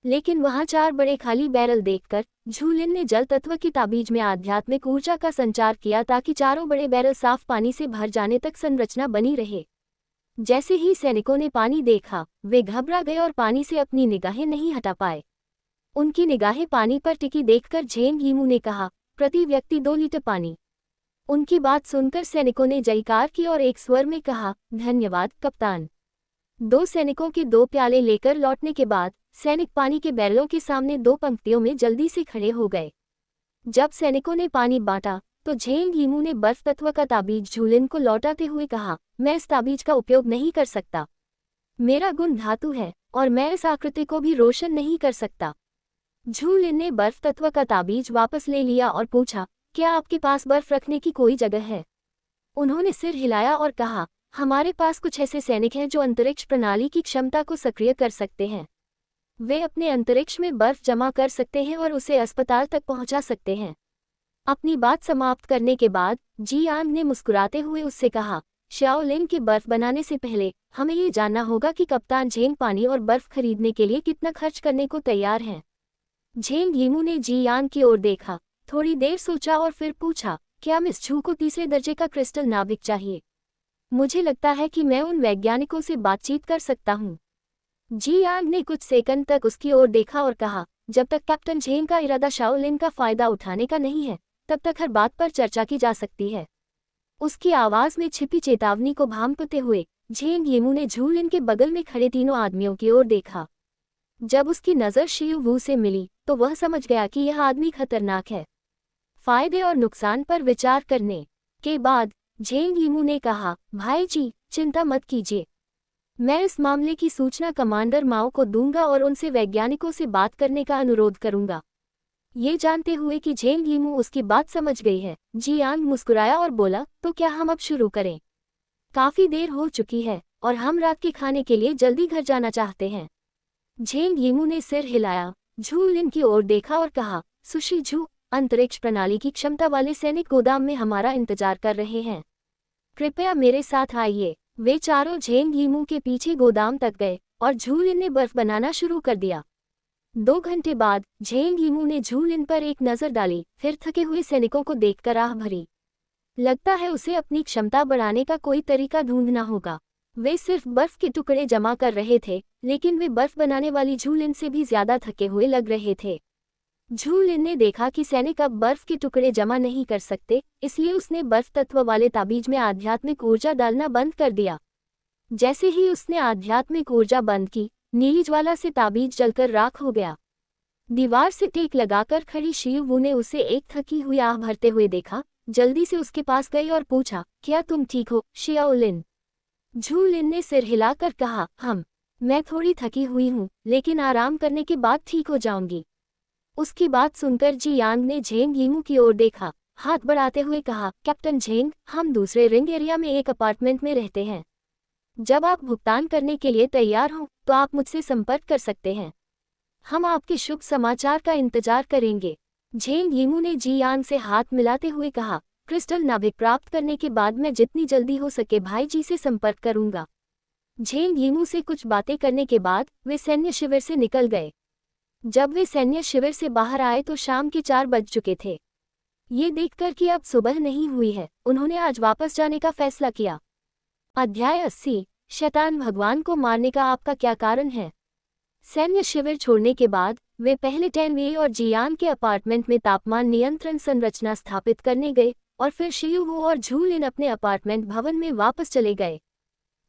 लेकिन वहां 4 बड़े खाली बैरल देखकर झू लिन ने जल तत्व की ताबीज में आध्यात्मिक ऊर्जा का संचार किया ताकि चारों बड़े बैरल साफ पानी से भर जाने तक संरचना बनी रहे। जैसे ही सैनिकों ने पानी देखा, वे घबरा गए और पानी से अपनी निगाहें नहीं हटा पाए। उनकी निगाहें पानी पर टिकी देखकर झेंग यीमू ने कहा, प्रति व्यक्ति 2 लीटर पानी। उनकी बात सुनकर सैनिकों ने जयकार की और एक स्वर में कहा, धन्यवाद कप्तान। 2 सैनिकों के 2 प्याले लेकर लौटने के बाद सैनिक पानी के बैरलों के सामने 2 पंक्तियों में जल्दी से खड़े हो गए। जब सैनिकों ने पानी बांटा तो झेंग यीमू ने बर्फ तत्व का ताबीज झू लिन को लौटाते हुए कहा, मैं इस ताबीज का उपयोग नहीं कर सकता। मेरा गुण धातु है और मैं इस आकृति को भी रोशन नहीं कर सकता। झू लिन ने बर्फ तत्व का ताबीज वापस ले लिया और पूछा, क्या आपके पास बर्फ रखने की कोई जगह है? उन्होंने सिर हिलाया और कहा, हमारे पास कुछ ऐसे सैनिक हैं जो अंतरिक्ष प्रणाली की क्षमता को सक्रिय कर सकते हैं। वे अपने अंतरिक्ष में बर्फ जमा कर सकते हैं और उसे अस्पताल तक पहुंचा सकते हैं। अपनी बात समाप्त करने के बाद जियांग ने मुस्कुराते हुए उससे कहा, शाओलिन के बर्फ बनाने से पहले हमें ये जानना होगा कि कप्तान झेंग पानी और बर्फ खरीदने के लिए कितना खर्च करने को तैयार हैं। झेंग यीमू ने जियांग की ओर देखा, थोड़ी देर सोचा और फिर पूछा, क्या मिस झू को तीसरे दर्जे का क्रिस्टल नाभिक चाहिए? मुझे लगता है कि मैं उन वैज्ञानिकों से बातचीत कर सकता हूँ। जियांग ने कुछ सेकंड तक उसकी ओर देखा और कहा, जब तक कैप्टन झेंग का इरादा शाओलिन का फायदा उठाने का नहीं है, तब तक हर बात पर चर्चा की जा सकती है। उसकी आवाज में छिपी चेतावनी को भांपते हुए झेंग यीमू ने झू लिन के बगल में खड़े तीनों आदमियों की ओर देखा। जब उसकी नज़र शियू वू से मिली तो वह समझ गया कि यह आदमी खतरनाक है। फायदे और नुकसान पर विचार करने के बाद झेंग यीमू ने कहा, भाई जी, चिंता मत कीजिए। मैं इस मामले की सूचना कमांडर माओ को दूंगा और उनसे वैज्ञानिकों से बात करने का अनुरोध करूंगा। ये जानते हुए कि झेंग यीमू उसकी बात समझ गई है, जियांग मुस्कुराया और बोला, तो क्या हम अब शुरू करें? काफी देर हो चुकी है और हम रात के खाने के लिए जल्दी घर जाना चाहते हैं। झेंग यीमू ने सिर हिलाया, झू लिन की ओर देखा और कहा, सुशी झू, अंतरिक्ष प्रणाली की क्षमता वाले सैनिक गोदाम में हमारा इंतजार कर रहे हैं। कृपया मेरे साथ आइए। वे चारों झेंग यीमू के पीछे गोदाम तक गए और झू लिन ने बर्फ बनाना शुरू कर दिया। 2 घंटे बाद झेंग यीमू ने झू लिन पर एक नज़र डाली, फिर थके हुए सैनिकों को देखकर आह भरी। लगता है उसे अपनी क्षमता बढ़ाने का कोई तरीका ढूंढना होगा। वे सिर्फ बर्फ के टुकड़े जमा कर रहे थे, लेकिन वे बर्फ बनाने वाली झू लिन से भी ज्यादा थके हुए लग रहे थे। झू लिन ने देखा कि सैनिक अब बर्फ के टुकड़े जमा नहीं कर सकते, इसलिए उसने बर्फ तत्व वाले ताबीज में आध्यात्मिक ऊर्जा डालना बंद कर दिया। जैसे ही उसने आध्यात्मिक ऊर्जा बंद की, नीली ज्वाला से ताबीज जलकर राख हो गया। दीवार से टेक लगाकर खड़ी शियू वू ने उसे एक थकी हुई आह भरते हुए देखा। जल्दी से उसके पास गई और पूछा, क्या तुम ठीक हो शाओलिन? झू लिन ने सिर हिलाकर कहा, मैं थोड़ी थकी हुई हूँ, लेकिन आराम करने के बाद ठीक हो जाऊंगी। उसकी बात सुनकर जियांग ने झेंग यीमू की ओर देखा, हाथ बढ़ाते हुए कहा, कैप्टन झेंग, हम दूसरे रिंग एरिया में एक अपार्टमेंट में रहते हैं। जब आप भुगतान करने के लिए तैयार हों तो आप मुझसे संपर्क कर सकते हैं। हम आपके शुभ समाचार का इंतजार करेंगे। झेंग यीमू ने जियांग से हाथ मिलाते हुए कहा, क्रिस्टल नाभिक प्राप्त करने के बाद मैं जितनी जल्दी हो सके भाई जी से संपर्क करूंगा। झेंग यीमू से कुछ बातें करने के बाद वे सैन्य शिविर से निकल गए। जब वे सैन्य शिविर से बाहर आए तो शाम के 4 बज चुके थे। ये देखकर कि अब सुबह नहीं हुई है, उन्होंने आज वापस जाने का फैसला किया। अध्याय 80, शैतान भगवान को मारने का आपका क्या कारण है? सैन्य शिविर छोड़ने के बाद वे पहले टेनवे और जियान के अपार्टमेंट में तापमान नियंत्रण संरचना स्थापित करने गए और फिर शियुवू और झूलिन अपने अपार्टमेंट भवन में वापस चले गए।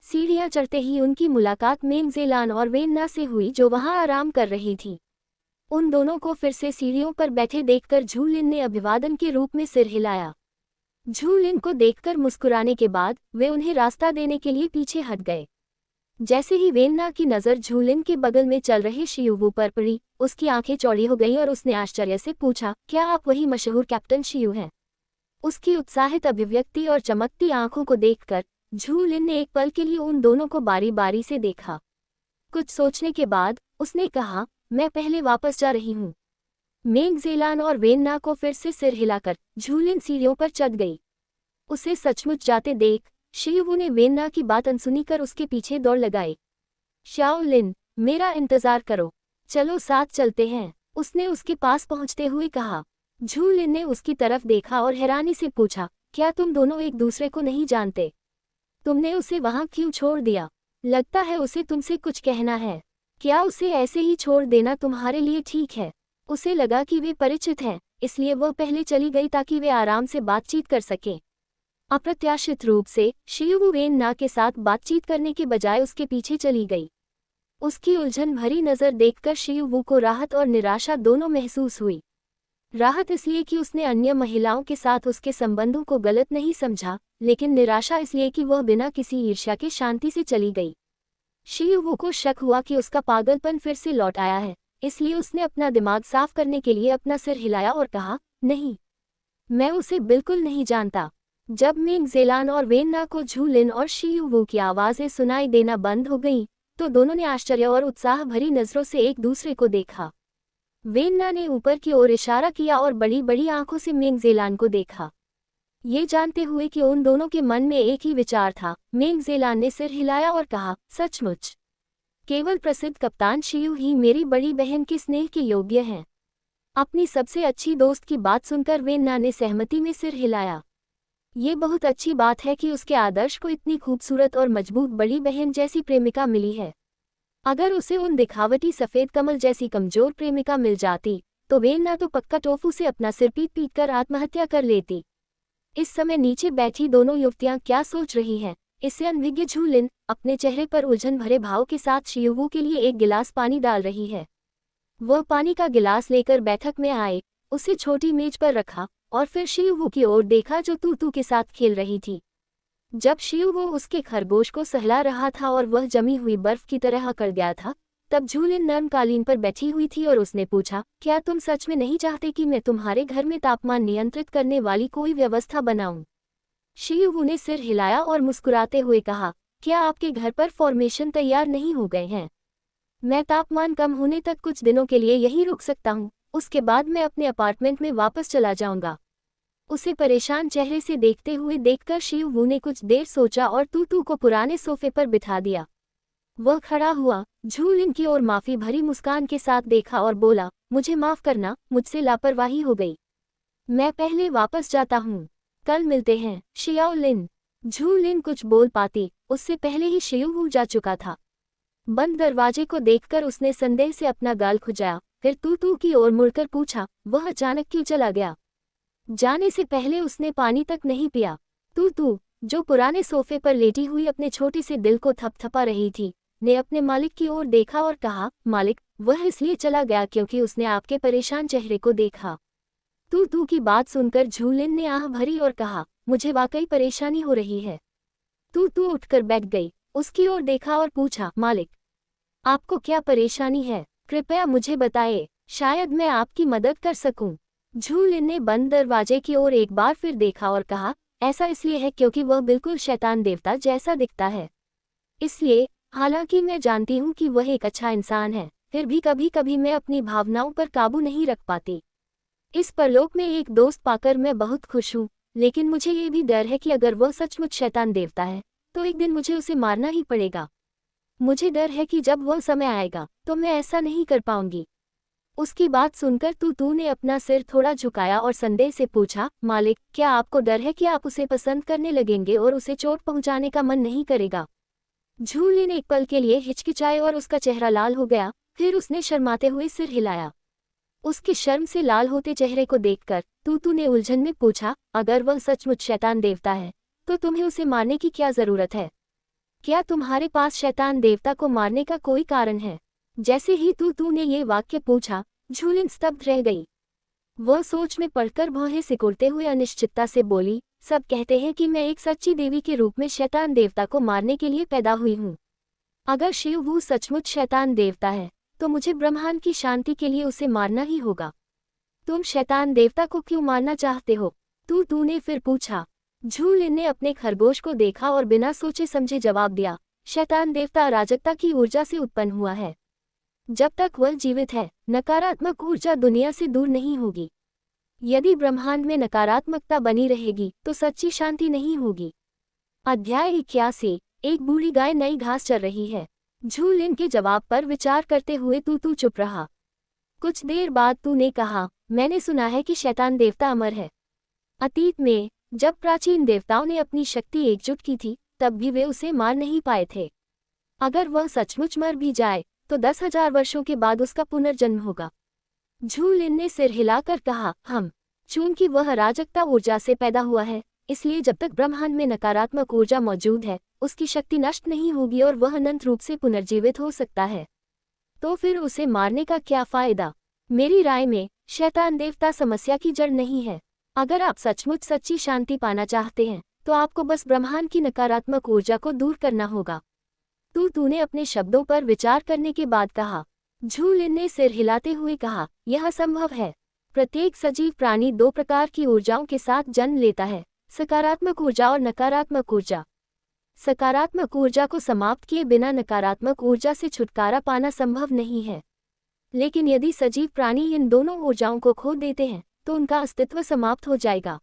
सीढ़ियां चढ़ते ही उनकी मुलाकात मेंगजेलान और वेन्ना से हुई, जो वहां आराम कर रही थी। उन दोनों को फिर से सीढ़ियों पर बैठे देखकर झूलिन ने अभिवादन के रूप में सिर हिलाया। झूलिन को देखकर मुस्कुराने के बाद वे उन्हें रास्ता देने के लिए पीछे हट गए। जैसे ही वेन्ना की नज़र झूलिन के बगल में चल रहे शियुवू पर पड़ी, उसकी आंखें चौड़ी हो गईं और उसने आश्चर्य से पूछा, क्या आप वही मशहूर कैप्टन शियू हैं? उसकी उत्साहित अभिव्यक्ति और चमकती आंखों को देखकर झूलिन ने एक पल के लिए उन दोनों को बारी बारी से देखा। कुछ सोचने के बाद उसने कहा, मैं पहले वापस जा रही हूँ। मेंगजेलान और वेन्ना को फिर से सिर हिलाकर झूलिन सीढ़ियों पर चढ़ गई। उसे सचमुच जाते देख शियुवू ने वेन्ना की बात अनसुनी कर उसके पीछे दौड़ लगाई। शाओलिन, मेरा इंतजार करो, चलो साथ चलते हैं, उसने उसके पास पहुंचते हुए कहा। झूलिन ने उसकी तरफ देखा और हैरानी से पूछा, क्या तुम दोनों एक दूसरे को नहीं जानते? तुमने उसे वहां क्यों छोड़ दिया? लगता है उसे तुमसे कुछ कहना है। क्या उसे ऐसे ही छोड़ देना तुम्हारे लिए ठीक है? उसे लगा कि वे परिचित हैं, इसलिए वह पहले चली गई ताकि वे आराम से बातचीत कर सकें। अप्रत्याशित रूप से शियुवू वेन्ना के साथ बातचीत करने के बजाय उसके पीछे चली गई। उसकी उलझन भरी नज़र देखकर शियुवू को राहत और निराशा दोनों महसूस हुई। राहत इसलिए कि उसने अन्य महिलाओं के साथ उसके संबंधों को गलत नहीं समझा, लेकिन निराशा इसलिए कि वह बिना किसी ईर्ष्या के शांति से चली गई। शियुवू को शक हुआ कि उसका पागलपन फिर से लौट आया है, इसलिए उसने अपना दिमाग साफ करने के लिए अपना सिर हिलाया और कहा, नहीं, मैं उसे बिल्कुल नहीं जानता। जब मेंगजेलान और वेन्ना को झूलिन और शियुवू की आवाज़ें सुनाई देना बंद हो गईं, तो दोनों ने आश्चर्य और उत्साह भरी नज़रों से एक दूसरे को देखा। वेन्ना ने ऊपर की ओर इशारा किया और बड़ी बड़ी आंखों से मेंगजेलान को देखा। ये जानते हुए कि उन दोनों के मन में एक ही विचार था, मेंगजेलान ने सिर हिलाया और कहा, सचमुच, केवल प्रसिद्ध कप्तान शियू ही मेरी बड़ी बहन के स्नेह के योग्य हैं। अपनी सबसे अच्छी दोस्त की बात सुनकर वेन्ना ने सहमति में सिर हिलाया। ये बहुत अच्छी बात है कि उसके आदर्श को इतनी खूबसूरत और मजबूत बड़ी बहन जैसी प्रेमिका मिली है। अगर उसे उन दिखावटी सफ़ेद कमल जैसी कमजोर प्रेमिका मिल जाती, तो वेन्ना तो पक्का टोफू से अपना सिर पीट कर आत्महत्या कर लेती। इस समय नीचे बैठी दोनों युवतियां क्या सोच रही हैं, इससे अनभिज्ञ झूलिन अपने चेहरे पर उलझन भरे भाव के साथ शियुवू के लिए एक गिलास पानी डाल रही है। वह पानी का गिलास लेकर बैठक में आए, उसे छोटी मेज पर रखा और फिर शियुवू की ओर देखा जो तूतू के साथ खेल रही थी। जब शियुवू उसके खरगोश को सहला रहा था और वह जमी हुई बर्फ की तरह अकड़ गया था, तब झूलिन नर्म कालीन पर बैठी हुई थी और उसने पूछा, क्या तुम सच में नहीं चाहते कि मैं तुम्हारे घर में तापमान नियंत्रित करने वाली कोई व्यवस्था बनाऊं? शियुवू ने सिर हिलाया और मुस्कुराते हुए कहा, क्या आपके घर पर फॉर्मेशन तैयार नहीं हो गए हैं? मैं तापमान कम होने तक कुछ दिनों के लिए यहीं रुक सकता हूँ, उसके बाद मैं अपने अपार्टमेंट में वापस चला जाऊंगा। उसे परेशान चेहरे से देखते हुए देखकर शियुवू ने कुछ देर सोचा और तूतू को पुराने सोफे पर बिठा दिया। वह खड़ा हुआ, झूलिन की ओर माफी भरी मुस्कान के साथ देखा और बोला, मुझे माफ करना, मुझसे लापरवाही हो गई। मैं पहले वापस जाता हूँ, कल मिलते हैं, शियाओलिन। झूलिन कुछ बोल पाती, उससे पहले ही शियुवू जा चुका था। बंद दरवाजे को देखकर उसने संदेह से अपना गाल खुजाया, फिर तूतू की ओर मुड़कर पूछा, वह अचानक क्यों चला गया? जाने से पहले उसने पानी तक नहीं पिया। तूतू, जो पुराने सोफे पर लेटी हुई अपने छोटे से दिल को थपथपा रही थी, ने अपने मालिक की ओर देखा और कहा, मालिक, वह इसलिए चला गया क्योंकि उसने आपके परेशान चेहरे को देखा। तूतू की बात सुनकर झूलिन ने आह भरी और कहा, मुझे वाकई परेशानी हो रही है। तूतू उठकर बैठ गई, उसकी ओर देखा और पूछा, मालिक, आपको क्या परेशानी है? कृपया मुझे बताएं, शायद मैं आपकी मदद कर सकूं। झूलिन ने बंद दरवाजे की ओर एक बार फिर देखा और कहा, ऐसा इसलिए है क्योंकि वह बिल्कुल शैतान देवता जैसा दिखता है। इसलिए, हालांकि मैं जानती हूँ कि वह एक अच्छा इंसान है, फिर भी कभी कभी मैं अपनी भावनाओं पर काबू नहीं रख पाती। इस परलोक में एक दोस्त पाकर मैं बहुत खुश हूँ, लेकिन मुझे ये भी डर है कि अगर वह सचमुच शैतान देवता है, तो एक दिन मुझे उसे मारना ही पड़ेगा। मुझे डर है कि जब वह समय आएगा, तो मैं ऐसा नहीं कर पाऊंगी। उसकी बात सुनकर तूतू ने अपना सिर थोड़ा झुकाया और संदेह से पूछा, मालिक, क्या आपको डर है कि आप उसे पसंद करने लगेंगे और उसे चोट पहुंचाने का मन नहीं करेगा? झूलिन एक पल के लिए हिचकिचाए और उसका चेहरा लाल हो गया, फिर उसने शर्माते हुए सिर हिलाया। उसके शर्म से लाल होते चेहरे को देखकर तूतू ने उलझन में पूछा, अगर वह सचमुच शैतान देवता है तो तुम्हें उसे मारने की क्या जरूरत है? क्या तुम्हारे पास शैतान देवता को मारने का कोई कारण है? जैसे ही तूतू ने ये वाक्य पूछा, झूलिन स्तब्ध रह गई। वह सोच में पड़कर भौहें सिकुड़ते हुए अनिश्चितता से बोली, सब कहते हैं कि मैं एक सच्ची देवी के रूप में शैतान देवता को मारने के लिए पैदा हुई हूँ। अगर शिव वो सचमुच शैतान देवता है तो मुझे ब्रह्मांड की शांति के लिए उसे मारना ही होगा। तुम शैतान देवता को क्यों मारना चाहते हो? तूतू ने फिर पूछा। झूलिन ने अपने खरगोश को देखा और बिना सोचे समझे जवाब दिया, शैतान देवता अराजकता की ऊर्जा से उत्पन्न हुआ है। जब तक वह जीवित है, नकारात्मक ऊर्जा दुनिया से दूर नहीं होगी। यदि ब्रह्मांड में नकारात्मकता बनी रहेगी तो सच्ची शांति नहीं होगी। अध्याय 81। एक बूढ़ी गाय नई घास चर रही है। झूलिन के जवाब पर विचार करते हुए तूतू चुप रहा। कुछ देर बाद तू ने कहा, मैंने सुना है कि शैतान देवता अमर है। अतीत में जब प्राचीन देवताओं ने अपनी शक्ति एकजुट की थी तब भी वे उसे मार नहीं पाए थे। अगर वह सचमुच मर भी जाए तो 10,000 वर्षों के बाद उसका पुनर्जन्म होगा। झूलिन ने सिर हिलाकर कहा, चूंकि वह अराजकता ऊर्जा से पैदा हुआ है, इसलिए जब तक ब्रह्मांड में नकारात्मक ऊर्जा मौजूद है उसकी शक्ति नष्ट नहीं होगी और वह अनंत रूप से पुनर्जीवित हो सकता है। तो फिर उसे मारने का क्या फायदा? मेरी राय में शैतान देवता समस्या की जड़ नहीं है। अगर आप सचमुच सच्ची शांति पाना चाहते हैं तो आपको बस ब्रह्मांड की नकारात्मक ऊर्जा को दूर करना होगा। तूने अपने शब्दों पर विचार करने के बाद कहा। झूलिन ने सिर हिलाते हुए कहा, यह असंभव है। प्रत्येक सजीव प्राणी 2 प्रकार की ऊर्जाओं के साथ जन्म लेता है, सकारात्मक ऊर्जा और नकारात्मक ऊर्जा। सकारात्मक ऊर्जा को समाप्त किए बिना नकारात्मक ऊर्जा से छुटकारा पाना संभव नहीं है। लेकिन यदि सजीव प्राणी इन दोनों ऊर्जाओं को खो देते हैं तो उनका अस्तित्व समाप्त हो जाएगा।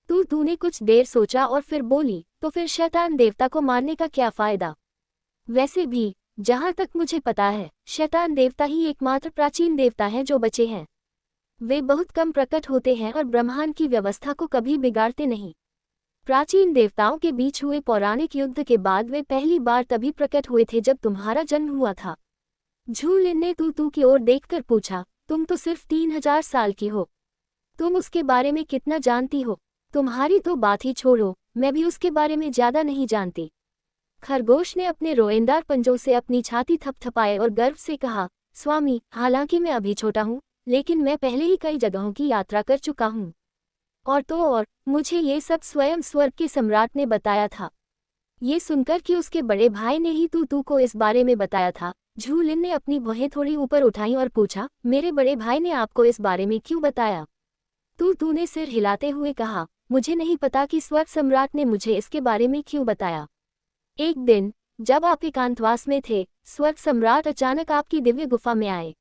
तूने कुछ देर सोचा और फिर बोली, तो फिर शैतान देवता को मारने का क्या फायदा? वैसे भी जहां तक मुझे पता है, शैतान देवता ही एकमात्र प्राचीन देवता हैं जो बचे हैं। वे बहुत कम प्रकट होते हैं और ब्रह्मांड की व्यवस्था को कभी बिगाड़ते नहीं। प्राचीन देवताओं के बीच हुए पौराणिक युद्ध के बाद वे पहली बार तभी प्रकट हुए थे जब तुम्हारा जन्म हुआ था। झूलिन ने तू की ओर देखकर पूछा, तुम तो सिर्फ 3000 साल की हो। तुम उसके बारे में कितना जानती हो? तुम्हारी तो बात ही छोड़ो, मैं भी उसके बारे में ज्यादा नहीं जानती। खरगोश ने अपने रोएंदार पंजों से अपनी छाती थपथपाए और गर्व से कहा, स्वामी, हालांकि मैं अभी छोटा हूँ, लेकिन मैं पहले ही कई जगहों की यात्रा कर चुका हूँ। और मुझे ये सब स्वयं स्वर्ग के सम्राट ने बताया था। ये सुनकर कि उसके बड़े भाई ने ही तू को इस बारे में बताया था, झूलिन ने अपनी भौहें थोड़ी ऊपर उठाई और पूछा, मेरे बड़े भाई ने आपको इस बारे में क्यों बताया? तू ने सिर हिलाते हुए कहा, मुझे नहीं पता कि स्वर्ग सम्राट ने मुझे इसके बारे में क्यों बताया। एक दिन जब आप एकांतवास में थे, स्वर्ग सम्राट अचानक आपकी दिव्य गुफा में आए।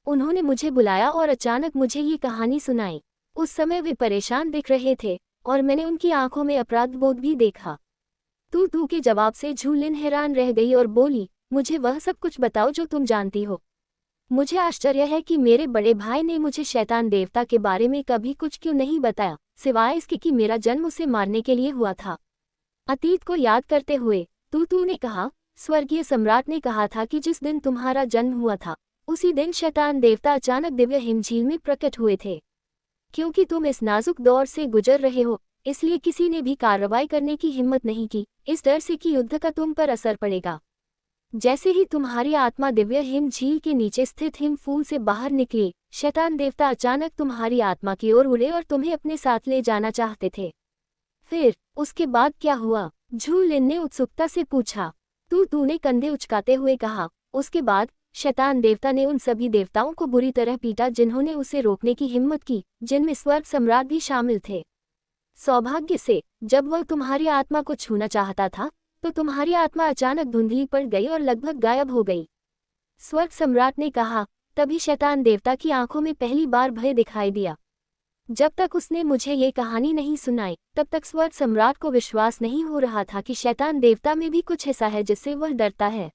उन्होंने मुझे बुलाया और अचानक मुझे ये कहानी सुनाई। उस समय वे परेशान दिख रहे थे और मैंने उनकी आंखों में अपराध बोध भी देखा। तू के जवाब से झूलिन हैरान रह गई और बोली, मुझे वह सब कुछ बताओ जो तुम जानती हो। मुझे आश्चर्य है कि मेरे बड़े भाई ने मुझे शैतान देवता के बारे में कभी कुछ क्यों नहीं बताया, सिवाय इसके कि मेरा जन्म उसे मारने के लिए हुआ था। अतीत को याद करते हुए तू ने कहा, स्वर्गीय सम्राट ने कहा था कि जिस दिन तुम्हारा जन्म हुआ था उसी दिन शैतान देवता अचानक दिव्य हिमझील में प्रकट हुए थे। क्योंकि तुम इस नाजुक दौर से गुजर रहे हो, इसलिए किसी ने भी कार्रवाई करने की हिम्मत नहीं की, इस डर से कि युद्ध का तुम पर असर पड़ेगा। जैसे ही तुम्हारी आत्मा दिव्य हिम झील के नीचे स्थित हिम फूल से बाहर निकली, शैतान देवता अचानक तुम्हारी आत्मा की ओर उड़े और तुम्हें अपने साथ ले जाना चाहते थे। फिर उसके बाद क्या हुआ? झूलिन ने उत्सुकता से पूछा। तूने कंधे उचकाते हुए कहा, उसके बाद शैतान देवता ने उन सभी देवताओं को बुरी तरह पीटा जिन्होंने उसे रोकने की हिम्मत की, जिनमें स्वर्ग सम्राट भी शामिल थे। सौभाग्य से जब वह तुम्हारी आत्मा को छूना चाहता था तो तुम्हारी आत्मा अचानक धुंधली पड़ गई और लगभग गायब हो गई। स्वर्ग सम्राट ने कहा, तभी शैतान देवता की आंखों में पहली बार भय दिखाई दिया। जब तक उसने मुझे ये कहानी नहीं सुनाई तब तक स्वर्ग सम्राट को विश्वास नहीं हो रहा था कि शैतान देवता में भी कुछ ऐसा है जिससे वह डरता है।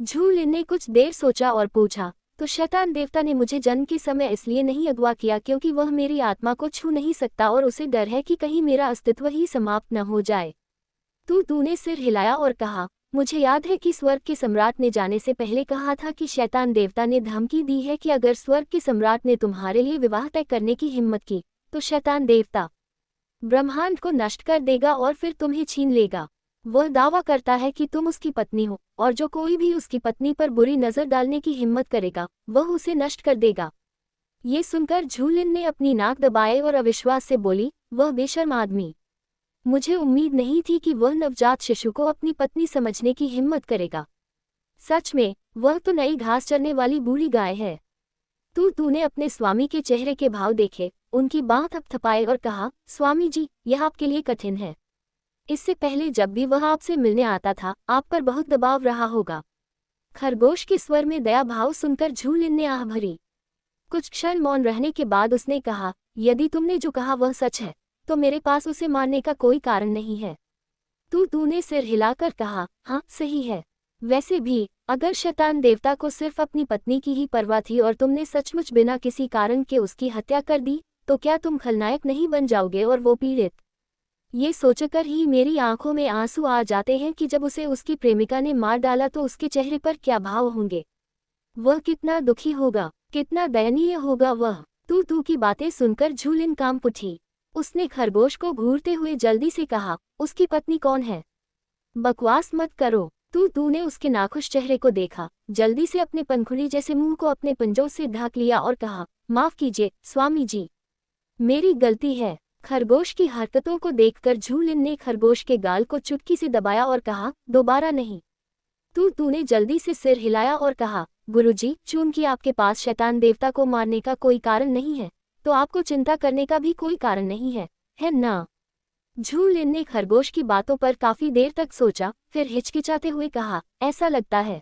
झूलिन ने कुछ देर सोचा और पूछा, तो शैतान देवता ने मुझे जन्म के समय इसलिए नहीं अगवा किया क्योंकि वह मेरी आत्मा को छू नहीं सकता और उसे डर है कि कहीं मेरा अस्तित्व ही समाप्त न हो जाए। तूने सिर हिलाया और कहा, मुझे याद है कि स्वर्ग के सम्राट ने जाने से पहले कहा था कि शैतान देवता ने धमकी दी है कि अगर स्वर्ग के सम्राट ने तुम्हारे लिए विवाह तय करने की हिम्मत की तो शैतान देवता ब्रह्मांड को नष्ट कर देगा और फिर तुम्हें छीन लेगा। वह दावा करता है कि तुम उसकी पत्नी हो और जो कोई भी उसकी पत्नी पर बुरी नजर डालने की हिम्मत करेगा वह उसे नष्ट कर देगा। ये सुनकर झूलिन ने अपनी नाक दबाए और अविश्वास से बोली, वह बेशर्म आदमी। मुझे उम्मीद नहीं थी कि वह नवजात शिशु को अपनी पत्नी समझने की हिम्मत करेगा। सच में वह तो नई घास चरने वाली बूढ़ी गाय है। तूने अपने स्वामी के चेहरे के भाव देखे, उनकी बाह थपथपाए और कहा, स्वामी जी, यह आपके लिए कठिन है। इससे पहले जब भी वह आपसे मिलने आता था आप पर बहुत दबाव रहा होगा। खरगोश के स्वर में दया भाव सुनकर झूलिन ने आह भरी। कुछ क्षण मौन रहने के बाद उसने कहा, यदि तुमने जो कहा वह सच है तो मेरे पास उसे मारने का कोई कारण नहीं है। तूने सिर हिलाकर कहा, हाँ सही है। वैसे भी अगर शैतान देवता को सिर्फ अपनी पत्नी की ही परवाह थी और तुमने सचमुच बिना किसी कारण के उसकी हत्या कर दी तो क्या तुम खलनायक नहीं बन जाओगे और वो पीड़ित। ये सोचकर ही मेरी आंखों में आंसू आ जाते हैं कि जब उसे उसकी प्रेमिका ने मार डाला तो उसके चेहरे पर क्या भाव होंगे। वह कितना दुखी होगा, कितना दयनीय होगा वह। तू की बातें सुनकर झूलिन कांप उठी। उसने खरगोश को घूरते हुए जल्दी से कहा, उसकी पत्नी कौन है? बकवास मत करो। तूने उसके नाखुश चेहरे को देखा, जल्दी से अपने पंखुड़ी जैसे मुंह को अपने पंजों से ढक लिया और कहा, माफ कीजिए स्वामी जी, मेरी गलती है। खरगोश की हरकतों को देखकर झूलिन ने खरगोश के गाल को चुटकी से दबाया और कहा, दोबारा नहीं। तूने जल्दी से सिर हिलाया और कहा, गुरुजी, चूंकि आपके पास शैतान देवता को मारने का कोई कारण नहीं है तो आपको चिंता करने का भी कोई कारण नहीं है ना? झूलिन ने खरगोश की बातों पर काफी देर तक सोचा, फिर हिचकिचाते हुए कहा, ऐसा लगता है।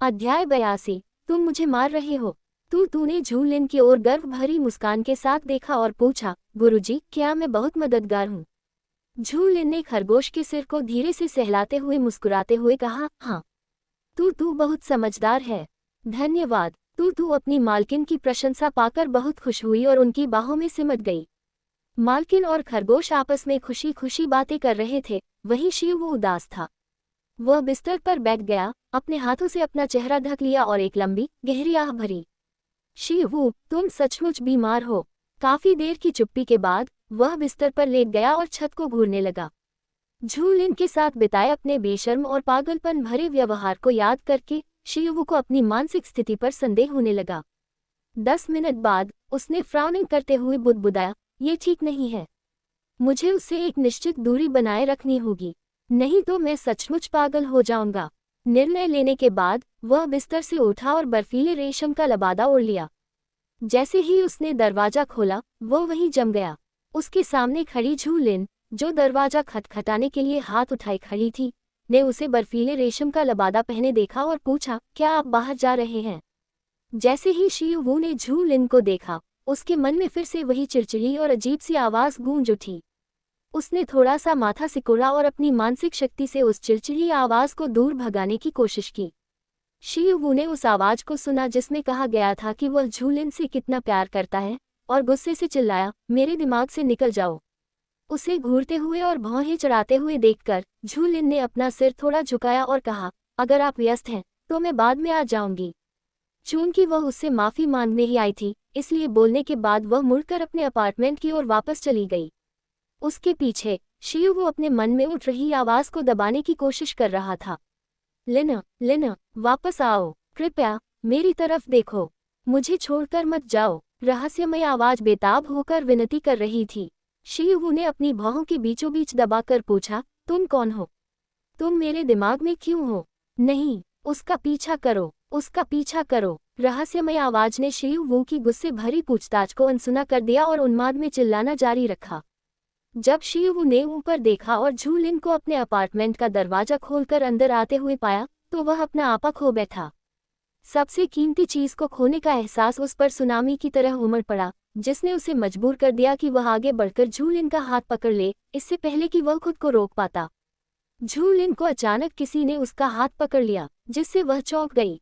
अध्याय 82, तुम मुझे मार रहे हो। तूने झूलिन की ओर गर्व भरी मुस्कान के साथ देखा और पूछा, गुरुजी, क्या मैं बहुत मददगार हूँ? झूलिन ने खरगोश के सिर को धीरे से सहलाते हुए मुस्कुराते हुए कहा, हाँ, तू बहुत समझदार है। धन्यवाद। तू अपनी मालकिन की प्रशंसा पाकर बहुत खुश हुई और उनकी बाहों में सिमट गई। मालकिन और खरगोश आपस में खुशी खुशी बातें कर रहे थे, वहीं शिव वो उदास था। वह बिस्तर पर बैठ गया, अपने हाथों से अपना चेहरा ढक लिया और एक लंबी गहरी आह भरी। शिव, तुम सचमुच बीमार हो। काफी देर की चुप्पी के बाद वह बिस्तर पर लेट गया और छत को घूरने लगा। झूलिन के साथ बिताए अपने बेशर्म और पागलपन भरे व्यवहार को याद करके शिव को अपनी मानसिक स्थिति पर संदेह होने लगा। 10 मिनट बाद उसने फ्राउनिंग करते हुए बुदबुदाया, ये ठीक नहीं है। मुझे उससे एक निश्चित दूरी बनाए रखनी होगी, नहीं तो मैं सचमुच पागल हो जाऊंगा। निर्णय लेने के बाद वह बिस्तर से उठा और बर्फीले रेशम का लबादा ओढ़ लिया। जैसे ही उसने दरवाजा खोला वो वहीं जम गया। उसके सामने खड़ी झूलिन, जो दरवाजा खटखटाने के लिए हाथ उठाए खड़ी थी, ने उसे बर्फीले रेशम का लबादा पहने देखा और पूछा, क्या आप बाहर जा रहे हैं? जैसे ही शिवू ने झूलिन को देखा उसके मन में फिर से वही चिड़चिड़ी और अजीब सी आवाज गूंज उठी। उसने थोड़ा सा माथा सिकोड़ा और अपनी मानसिक शक्ति से उस चिड़चिड़ी आवाज को दूर भगाने की कोशिश की। शिवू ने उस आवाज को सुना जिसमें कहा गया था कि वह झूलिन से कितना प्यार करता है और गुस्से से चिल्लाया, मेरे दिमाग से निकल जाओ। उसे घूरते हुए और भौहें चढ़ाते हुए देखकर झूलिन ने अपना सिर थोड़ा झुकाया और कहा, अगर आप व्यस्त हैं तो मैं बाद में आ जाऊंगी। चूंकि वह उससे माफी मांगने ही आई थी, इसलिए बोलने के बाद वह मुड़कर अपने अपार्टमेंट की ओर वापस चली गई। उसके पीछे शिव अपने मन में उठ रही आवाज को दबाने की कोशिश कर रहा था। लिन, वापस आओ, कृपया मेरी तरफ देखो, मुझे छोड़कर मत जाओ। रहस्यमय आवाज बेताब होकर विनती कर रही थी। शिव ने अपनी भौहों के बीचों बीच दबाकर पूछा, तुम कौन हो? तुम मेरे दिमाग में क्यों हो? नहीं, उसका पीछा करो, उसका पीछा करो। रहस्यमय आवाज ने शिव की गुस्से भरी पूछताछ को अनसुना कर दिया और उन्माद में चिल्लाना जारी रखा। जब शिव ने ऊपर देखा और झूलिन को अपने अपार्टमेंट का दरवाजा खोलकर अंदर आते हुए पाया तो वह अपना आपा खो बैठा। सबसे कीमती चीज को खोने का एहसास उस पर सुनामी की तरह उमड़ पड़ा, जिसने उसे मजबूर कर दिया कि वह आगे बढ़कर झूलिन का हाथ पकड़ ले, इससे पहले कि वह खुद को रोक पाता। झूलिन को अचानक किसी ने उसका हाथ पकड़ लिया, जिससे वह चौंक गई।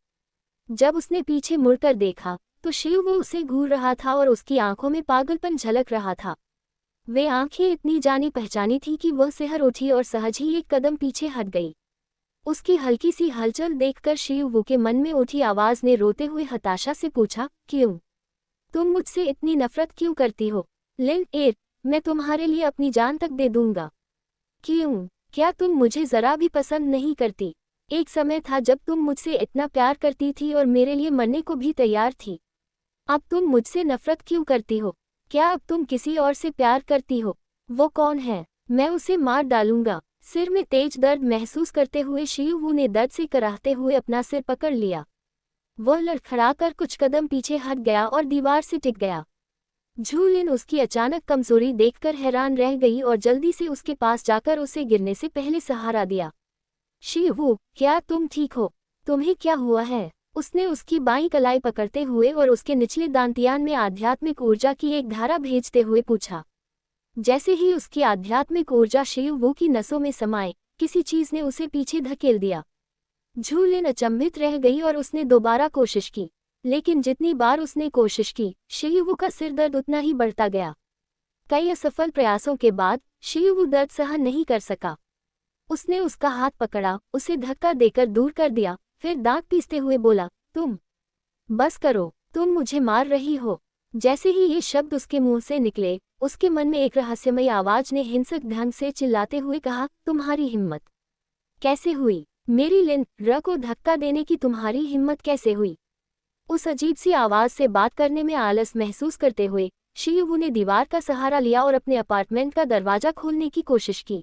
जब उसने पीछे मुड़कर देखा तो शिव उसे घूर रहा था और उसकी आंखों में पागलपन झलक रहा था। वे आंखें इतनी जानी पहचानी थी कि वह सिहर उठी और सहज ही एक कदम पीछे हट गई। उसकी हल्की सी हलचल देखकर शिवू के मन में उठी आवाज ने रोते हुए हताशा से पूछा, क्यों? तुम मुझसे इतनी नफरत क्यों करती हो? लिन एर, मैं तुम्हारे लिए अपनी जान तक दे दूंगा। क्यों? क्या तुम मुझे जरा भी पसंद नहीं करती? एक समय था जब तुम मुझसे इतना प्यार करती थी और मेरे लिए मरने को भी तैयार थी। अब तुम मुझसे नफरत क्यों करती हो? क्या अब तुम किसी और से प्यार करती हो? वो कौन है? मैं उसे मार डालूंगा। सिर में तेज दर्द महसूस करते हुए शिवू ने दर्द से कराहते हुए अपना सिर पकड़ लिया। वह लड़खड़ाकर कुछ कदम पीछे हट गया और दीवार से टिक गया। झूलिन उसकी अचानक कमजोरी देखकर हैरान रह गई और जल्दी से उसके पास जाकर उसे गिरने से पहले सहारा दिया। शिवू, क्या तुम ठीक हो? तुम्हें क्या हुआ है? उसने उसकी बाईं कलाई पकड़ते हुए और उसके निचले दांतियान में आध्यात्मिक ऊर्जा की एक धारा भेजते हुए पूछा। जैसे ही उसकी आध्यात्मिक ऊर्जा शिवू की नसों में समाई, किसी चीज ने उसे पीछे धकेल दिया। झूलिन अचंभित रह गई और उसने दोबारा कोशिश की, लेकिन जितनी बार उसने कोशिश की, शिवू का सिर दर्द उतना ही बढ़ता गया। कई असफल प्रयासों के बाद शिवू दर्द सहन नहीं कर सका। उसने उसका हाथ पकड़ा, उसे धक्का देकर दूर कर दिया, फिर दांत पीसते हुए बोला, तुम बस करो, तुम मुझे मार रही हो। जैसे ही ये शब्द उसके मुंह से निकले, उसके मन में एक रहस्यमयी आवाज ने हिंसक ढंग से चिल्लाते हुए कहा, तुम्हारी हिम्मत कैसे हुई? मेरी लिन र को धक्का देने की तुम्हारी हिम्मत कैसे हुई? उस अजीब सी आवाज से बात करने में आलस महसूस करते हुए शिवू ने दीवार का सहारा लिया और अपने अपार्टमेंट का दरवाजा खोलने की कोशिश की।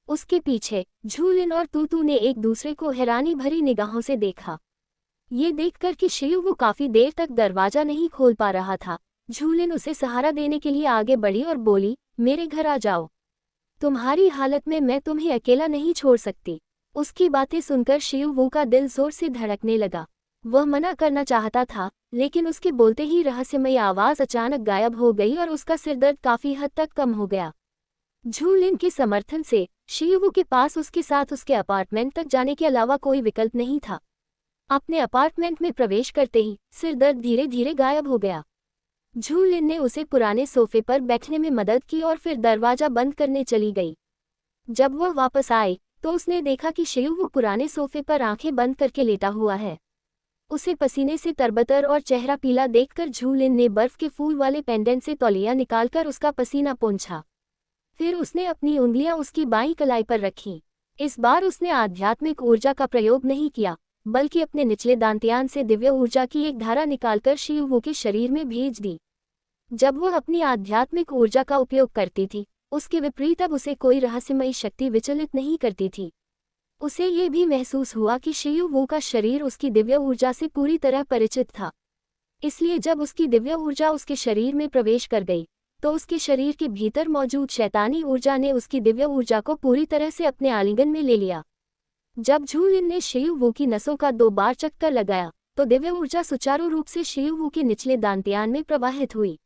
उसके पीछे झूलिन और तूतू ने एक दूसरे को हैरानी भरी निगाहों से देखा। ये देखकर कि शिवू काफी देर तक दरवाजा नहीं खोल पा रहा था, झूलिन उसे सहारा देने के लिए आगे बढ़ी और बोली, मेरे घर आ जाओ। तुम्हारी हालत में मैं तुम्हें अकेला नहीं छोड़ सकती। उसकी बातें सुनकर शिवू का दिल जोर से धड़कने लगा। वह मना करना चाहता था, लेकिन उसके बोलते ही रहस्यमयी आवाज अचानक गायब हो गई और उसका सिरदर्द काफी हद तक कम हो गया। झूलिन के समर्थन से शिवू के पास उसके साथ उसके अपार्टमेंट तक जाने के अलावा कोई विकल्प नहीं था। अपने अपार्टमेंट में प्रवेश करते ही सिरदर्द धीरे धीरे गायब हो गया। झूलिन ने उसे पुराने सोफे पर बैठने में मदद की और फिर दरवाजा बंद करने चली गई। जब वह वापस आई तो उसने देखा कि शिवू पुराने सोफे पर आंखें बंद करके लेटा हुआ है। उसे पसीने से तरबतर और चेहरा पीला देखकर झूलिन ने बर्फ के फूल वाले पेंडेंट से तौलिया निकालकर उसका पसीना पोंछा। फिर उसने अपनी उंगलियां उसकी बाईं कलाई पर रखीं। इस बार उसने आध्यात्मिक ऊर्जा का प्रयोग नहीं किया, बल्कि अपने निचले दांतियान से दिव्य ऊर्जा की एक धारा निकालकर शिवू के शरीर में भेज दी। जब वह अपनी आध्यात्मिक ऊर्जा का उपयोग करती थी, उसके विपरीत अब उसे कोई रहस्यमयी शक्ति विचलित नहीं करती थी। उसे ये भी महसूस हुआ कि शिवू का शरीर उसकी दिव्य ऊर्जा से पूरी तरह परिचित था। इसलिए जब उसकी दिव्य ऊर्जा उसके शरीर में प्रवेश कर गई, तो उसके शरीर के भीतर मौजूद शैतानी ऊर्जा ने उसकी दिव्य ऊर्जा को पूरी तरह से अपने आलिंगन में ले लिया। जब झूलिन ने शिवू की नसों का 2 बार चक्कर लगाया, तो दिव्य ऊर्जा सुचारू रूप से शिवू के निचले दांतियान में प्रवाहित हुई।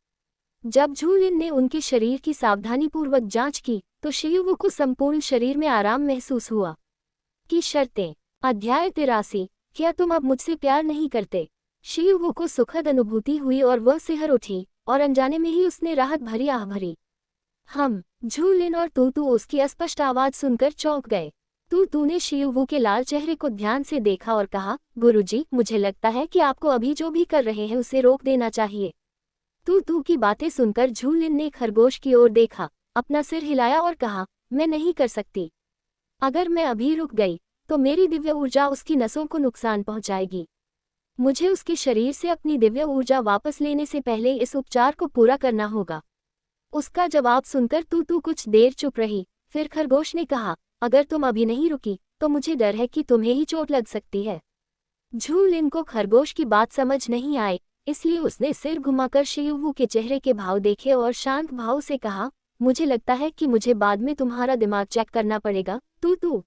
जब झूलिन ने उनके शरीर की सावधानीपूर्वक जांच की, तो शिवू को संपूर्ण शरीर में आराम महसूस हुआ। की शर्तें। अध्याय 83। क्या तुम अब मुझसे प्यार नहीं करते? शिवू को सुखद अनुभूति हुई और वह सिहर उठी और अनजाने में ही उसने राहत भरी आह भरी। हम झूलिन और तूतू उसकी अस्पष्ट आवाज सुनकर चौंक गए। तूतू ने शिवू के लाल चेहरे को ध्यान से देखा और कहा, गुरुजी, मुझे लगता है कि आपको अभी जो भी कर रहे हैं उसे रोक देना चाहिए। तूतू की बातें सुनकर झूलिन ने खरगोश की ओर देखा, अपना सिर हिलाया और कहा, मैं नहीं कर सकती। अगर मैं अभी रुक गई तो मेरी दिव्य ऊर्जा उसकी नसों को नुकसान पहुंचाएगी। मुझे उसके शरीर से अपनी दिव्य ऊर्जा वापस लेने से पहले इस उपचार को पूरा करना होगा। उसका जवाब सुनकर तूतू कुछ देर चुप रही। फिर खरगोश ने कहा, अगर तुम अभी नहीं रुकी तो मुझे डर है कि तुम्हें ही चोट लग सकती है। झूलिन को खरगोश की बात समझ नहीं आई, इसलिए उसने सिर घुमाकर शिवू के चेहरे के भाव देखे और शांत भाव से कहा, मुझे लगता है कि मुझे बाद में तुम्हारा दिमाग चेक करना पड़ेगा। तूतू,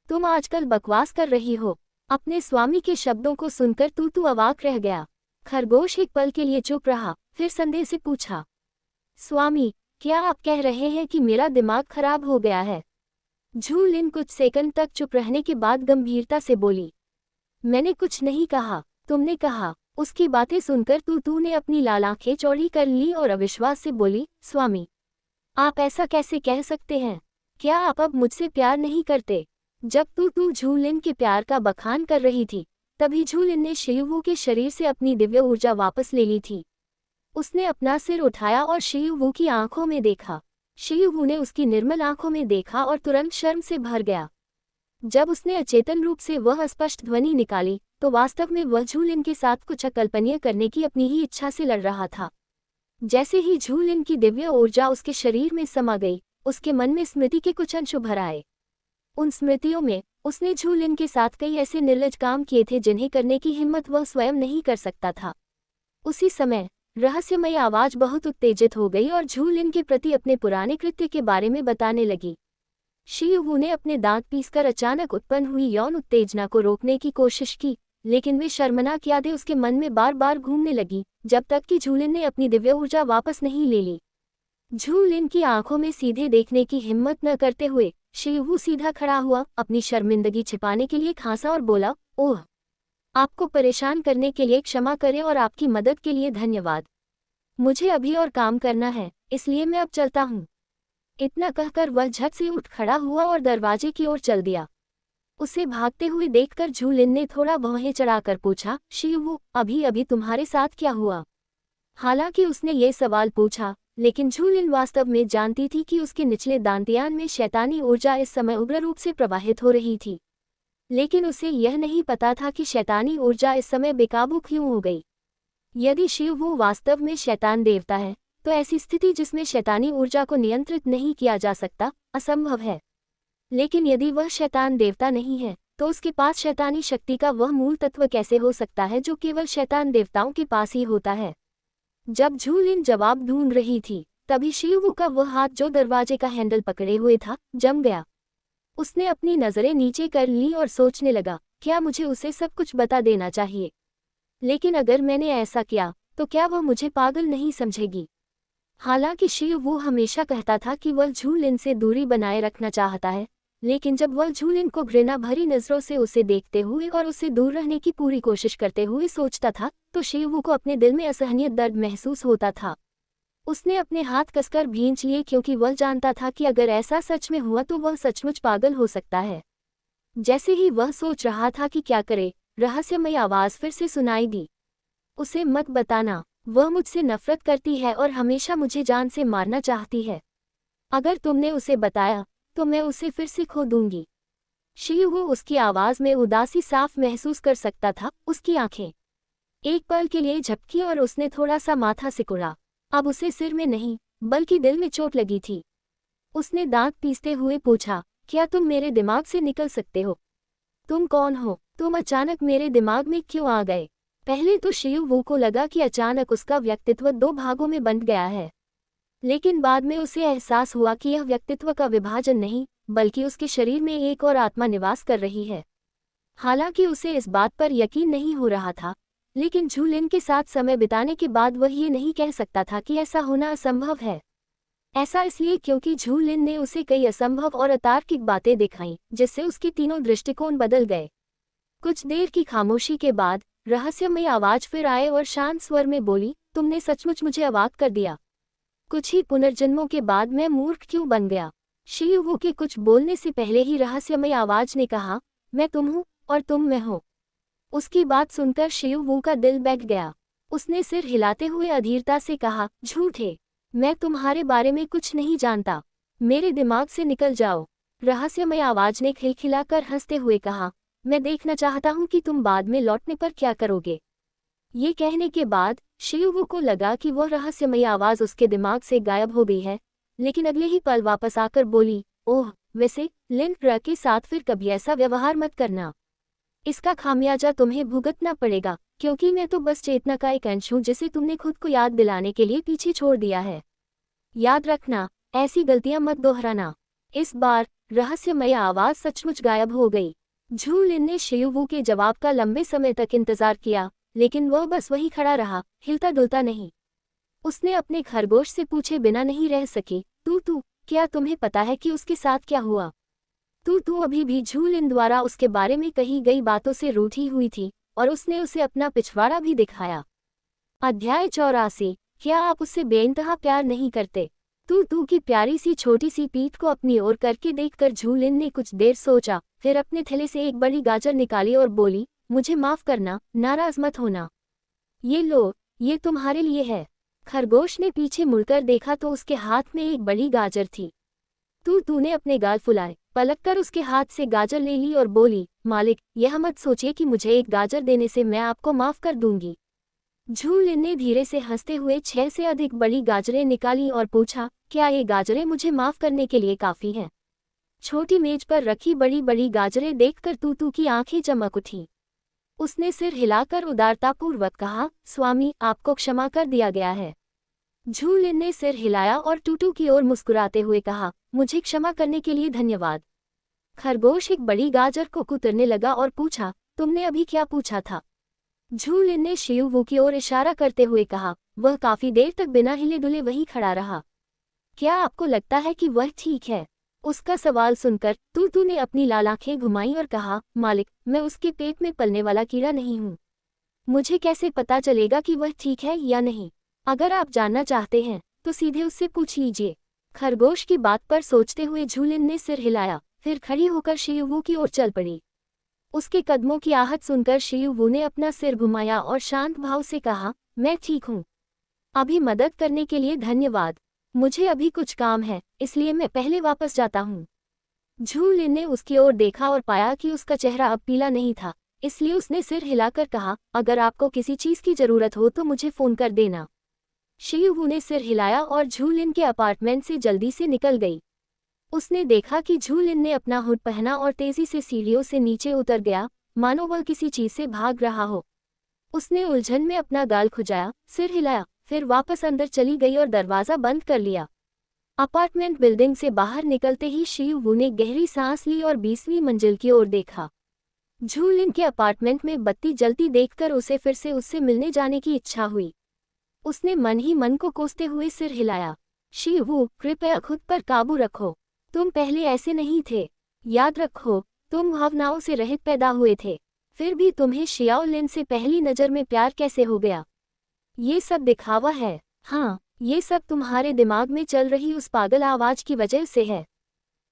तुम आजकल बकवास कर रही हो। अपने स्वामी के शब्दों को सुनकर तूतू अवाक रह गया। खरगोश एक पल के लिए चुप रहा, फिर संदेह से पूछा, स्वामी, क्या आप कह रहे हैं कि मेरा दिमाग खराब हो गया है? झूलिन कुछ सेकंड तक चुप रहने के बाद गंभीरता से बोली, मैंने कुछ नहीं कहा, तुमने कहा। उसकी बातें सुनकर तूतू ने अपनी लाल आंखें चौड़ी कर ली और अविश्वास से बोली, स्वामी, आप ऐसा कैसे कह सकते हैं? क्या आप अब मुझसे प्यार नहीं करते? जब तू झूलिन के प्यार का बखान कर रही थी, तभी झूलिन ने शियुवू के शरीर से अपनी दिव्य ऊर्जा वापस ले ली थी। उसने अपना सिर उठाया और शियुवू की आंखों में देखा। शियुवू ने उसकी निर्मल आंखों में देखा और तुरंत शर्म से भर गया। जब उसने अचेतन रूप से वह अस्पष्ट ध्वनि निकाली, तो वास्तव में वह झूलिन के साथ कुछ अकल्पनीय करने की अपनी ही इच्छा से लड़ रहा था। जैसे ही झूलिन की दिव्य ऊर्जा उसके शरीर में समा गई, उसके मन में स्मृति के कुछ अंश उभर आए। उन स्मृतियों में उसने झूलिन के साथ कई ऐसे निर्लज काम किए थे जिन्हें करने की हिम्मत वह स्वयं नहीं कर सकता था। उसी समय रहस्यमयी आवाज बहुत उत्तेजित हो गई और झूलिन के प्रति अपने पुराने कृत्य के बारे में बताने लगी। शियुवू ने अपने दांत पीसकर अचानक उत्पन्न हुई यौन उत्तेजना को रोकने की कोशिश की, लेकिन वे शर्मनाक यादें उसके मन में बार बार घूमने लगी, जब तक कि झूलिन ने अपनी दिव्य ऊर्जा वापस नहीं ले ली। झूलिन की आंखों में सीधे देखने की हिम्मत न करते हुए शियुवू सीधा खड़ा हुआ, अपनी शर्मिंदगी छिपाने के लिए खांसा और बोला, ओह, आपको परेशान करने के लिए क्षमा करें और आपकी मदद के लिए धन्यवाद। मुझे अभी और काम करना है, इसलिए मैं अब चलता हूँ। इतना कहकर वह झट से उठ खड़ा हुआ और दरवाजे की ओर चल दिया। उसे भागते हुए देखकर झूलिन ने थोड़ा भौहें चढ़ाकर पूछा, शियुवू, अभी अभी तुम्हारे साथ क्या हुआ? हालांकि उसने ये सवाल पूछा, लेकिन झूलिन वास्तव में जानती थी कि उसके निचले दांतियान में शैतानी ऊर्जा इस समय उग्र रूप से प्रवाहित हो रही थी। लेकिन उसे यह नहीं पता था कि शैतानी ऊर्जा इस समय बेकाबू क्यों हो गई। यदि शियुवू वास्तव में शैतान देवता है, तो ऐसी स्थिति जिसमें शैतानी ऊर्जा को नियंत्रित नहीं किया जा सकता, असंभव है। लेकिन यदि वह शैतान देवता नहीं है, तो उसके पास शैतानी शक्ति का वह मूल तत्व कैसे हो सकता है जो केवल शैतान देवताओं के पास ही होता है? जब झूलिन जवाब ढूंढ रही थी, तभी शियुवू का वह हाथ जो दरवाजे का हैंडल पकड़े हुए था, जम गया। उसने अपनी नजरें नीचे कर ली और सोचने लगा, क्या मुझे उसे सब कुछ बता देना चाहिए? लेकिन अगर मैंने ऐसा किया, तो क्या वह मुझे पागल नहीं समझेगी? हालांकि शियुवू हमेशा कहता था कि वह झूलिन से दूरी बनाए रखना चाहता है, लेकिन जब वह झूलिन को घृणा भरी नजरों से उसे देखते हुए और उससे दूर रहने की पूरी कोशिश करते हुए सोचता था, तो शियुवू को अपने दिल में असहनीय दर्द महसूस होता था। उसने अपने हाथ कसकर भींच लिए, क्योंकि वह जानता था कि अगर ऐसा सच में हुआ तो वह सचमुच पागल हो सकता है। जैसे ही वह सोच रहा था कि क्या करे, रहस्यमयी आवाज फिर से सुनाई दी, उसे मत बताना, वह मुझसे नफरत करती है और हमेशा मुझे जान से मारना चाहती है। अगर तुमने उसे बताया, तो मैं उसे फिर से खो दूंगी। शियुवू उसकी आवाज में उदासी साफ महसूस कर सकता था। उसकी आंखें एक पल के लिए झपकी और उसने थोड़ा सा माथा सिकुड़ा। अब उसे सिर में नहीं, बल्कि दिल में चोट लगी थी। उसने दांत पीसते हुए पूछा, क्या तुम मेरे दिमाग से निकल सकते हो? तुम कौन हो? तुम अचानक मेरे दिमाग में क्यों आ गए? पहले तो शियुवू को लगा कि अचानक उसका व्यक्तित्व दो भागों में बंट गया है, लेकिन बाद में उसे एहसास हुआ कि यह व्यक्तित्व का विभाजन नहीं, बल्कि उसके शरीर में एक और आत्मा निवास कर रही है। हालांकि उसे इस बात पर यकीन नहीं हो रहा था, लेकिन झूलिन के साथ समय बिताने के बाद वह ये नहीं कह सकता था कि ऐसा होना असंभव है। ऐसा इसलिए क्योंकि झूलिन ने उसे कई असंभव और अतार्किक बातें दिखाईं, जिससे उसके तीनों दृष्टिकोण बदल गए। कुछ देर की खामोशी के बाद रहस्यमयी आवाज फिर आए और शांत स्वर में बोली, तुमने सचमुच मुझे अवाक कर दिया। कुछ ही पुनर्जन्मों के बाद मैं मूर्ख क्यों बन गया? शियुवू के कुछ बोलने से पहले ही रहस्यमयी आवाज ने कहा, मैं तुम हूँ और तुम मैं हो। उसकी बात सुनकर शियुवू का दिल बैठ गया। उसने सिर हिलाते हुए अधीरता से कहा, झूठे, मैं तुम्हारे बारे में कुछ नहीं जानता, मेरे दिमाग से निकल जाओ। रहस्यमयी आवाज ने खिलखिलाकर हंसते हुए कहा, मैं देखना चाहता हूँ कि तुम बाद में लौटने पर क्या करोगे। ये कहने के बाद शियुवू को लगा कि वह रहस्यमयी आवाज उसके दिमाग से गायब हो गई है, लेकिन अगले ही पल वापस आकर बोली, ओह, वैसे लिन प्र के साथ फिर कभी ऐसा व्यवहार मत करना। इसका खामियाजा तुम्हें भुगतना पड़ेगा, क्योंकि मैं तो बस चेतना का एक अंश हूँ जिसे तुमने खुद को याद दिलाने के लिए पीछे छोड़ दिया है। याद रखना, ऐसी गलतियां मत दोहराना। इस बार रहस्यमयी आवाज सचमुच गायब हो गई। झूलिन ने शियुवू के जवाब का लंबे समय तक इंतजार किया, लेकिन वह बस वहीं खड़ा रहा, हिलता डुलता नहीं। उसने अपने खरगोश से पूछे बिना नहीं रह सकी, तू क्या तुम्हें पता है कि उसके साथ क्या हुआ? तू अभी भी झूलिन द्वारा उसके बारे में कही गई बातों से रूठी हुई थी, और उसने उसे अपना पिछवाड़ा भी दिखाया। अध्याय 84। क्या आप उससे बेइंतहा प्यार नहीं करते? तू की प्यारी सी छोटी सी पीठ को अपनी ओर करके देखकर झूलिन ने कुछ देर सोचा, फिर अपने थैले से एक बड़ी गाजर निकाली और बोली, मुझे माफ करना, नाराज मत होना। ये लो, ये तुम्हारे लिए है। खरगोश ने पीछे मुड़कर देखा तो उसके हाथ में एक बड़ी गाजर थी। तूने अपने गाल फुलाए, पलटकर उसके हाथ से गाजर ले ली और बोली, मालिक, यह मत सोचिए कि मुझे एक गाजर देने से मैं आपको माफ कर दूंगी। झूलिन ने धीरे से हंसते हुए 6 से अधिक बड़ी गाजरें निकाली और पूछा, क्या ये गाजरें मुझे माफ करने के लिए काफी हैं? छोटी मेज पर रखी बड़ी बड़ी गाजरें देखकर तू की आंखें चमक उठी। उसने सिर हिलाकर उदारतापूर्वक कहा, स्वामी, आपको क्षमा कर दिया गया है। झूलिन ने सिर हिलाया और टूटू की ओर मुस्कुराते हुए कहा, मुझे क्षमा करने के लिए धन्यवाद। खरगोश एक बड़ी गाजर को कुतरने लगा और पूछा, तुमने अभी क्या पूछा था? झूलिन ने शिवू की ओर इशारा करते हुए कहा, वह काफी देर तक बिना हिले डुले वहीं खड़ा रहा। क्या आपको लगता है कि वह ठीक है? उसका सवाल सुनकर तू ने अपनी लाल आंखें घुमाई और कहा, मालिक, मैं उसके पेट में पलने वाला कीड़ा नहीं हूँ। मुझे कैसे पता चलेगा कि वह ठीक है या नहीं? अगर आप जानना चाहते हैं तो सीधे उससे पूछ लीजिए। खरगोश की बात पर सोचते हुए झूलिन ने सिर हिलाया, फिर खड़ी होकर शिवू की ओर चल पड़ी। उसके कदमों की आहट सुनकर शिवू ने अपना सिर घुमाया और शांत भाव से कहा, मैं ठीक हूँ। अभी मदद करने के लिए धन्यवाद। मुझे अभी कुछ काम है, इसलिए मैं पहले वापस जाता हूँ। झूलिन ने उसकी ओर देखा और पाया कि उसका चेहरा अब पीला नहीं था, इसलिए उसने सिर हिलाकर कहा, अगर आपको किसी चीज की जरूरत हो तो मुझे फोन कर देना। शिवू ने सिर हिलाया और झूलिन के अपार्टमेंट से जल्दी से निकल गई। उसने देखा कि झूलिन ने अपना हुड पहना और तेजी से सीढ़ियों से नीचे उतर गया, मानो वह किसी चीज से भाग रहा हो। उसने उलझन में अपना गाल खुजाया, सिर हिलाया, फिर वापस अंदर चली गई और दरवाजा बंद कर लिया। अपार्टमेंट बिल्डिंग से बाहर निकलते ही शिवू ने गहरी सांस ली और 20वीं मंजिल की ओर देखा। झूलिन के अपार्टमेंट में बत्ती जलती देखकर उसे फिर से उससे मिलने जाने की इच्छा हुई। उसने मन ही मन को कोसते हुए सिर हिलाया, शिवू, कृपया खुद पर काबू रखो। तुम पहले ऐसे नहीं थे। याद रखो, तुम भावनाओं से रहित पैदा हुए थे। फिर भी तुम्हें शियाओलिन से पहली नज़र में प्यार कैसे हो गया? ये सब दिखावा है। हाँ, ये सब तुम्हारे दिमाग में चल रही उस पागल आवाज की वजह से है।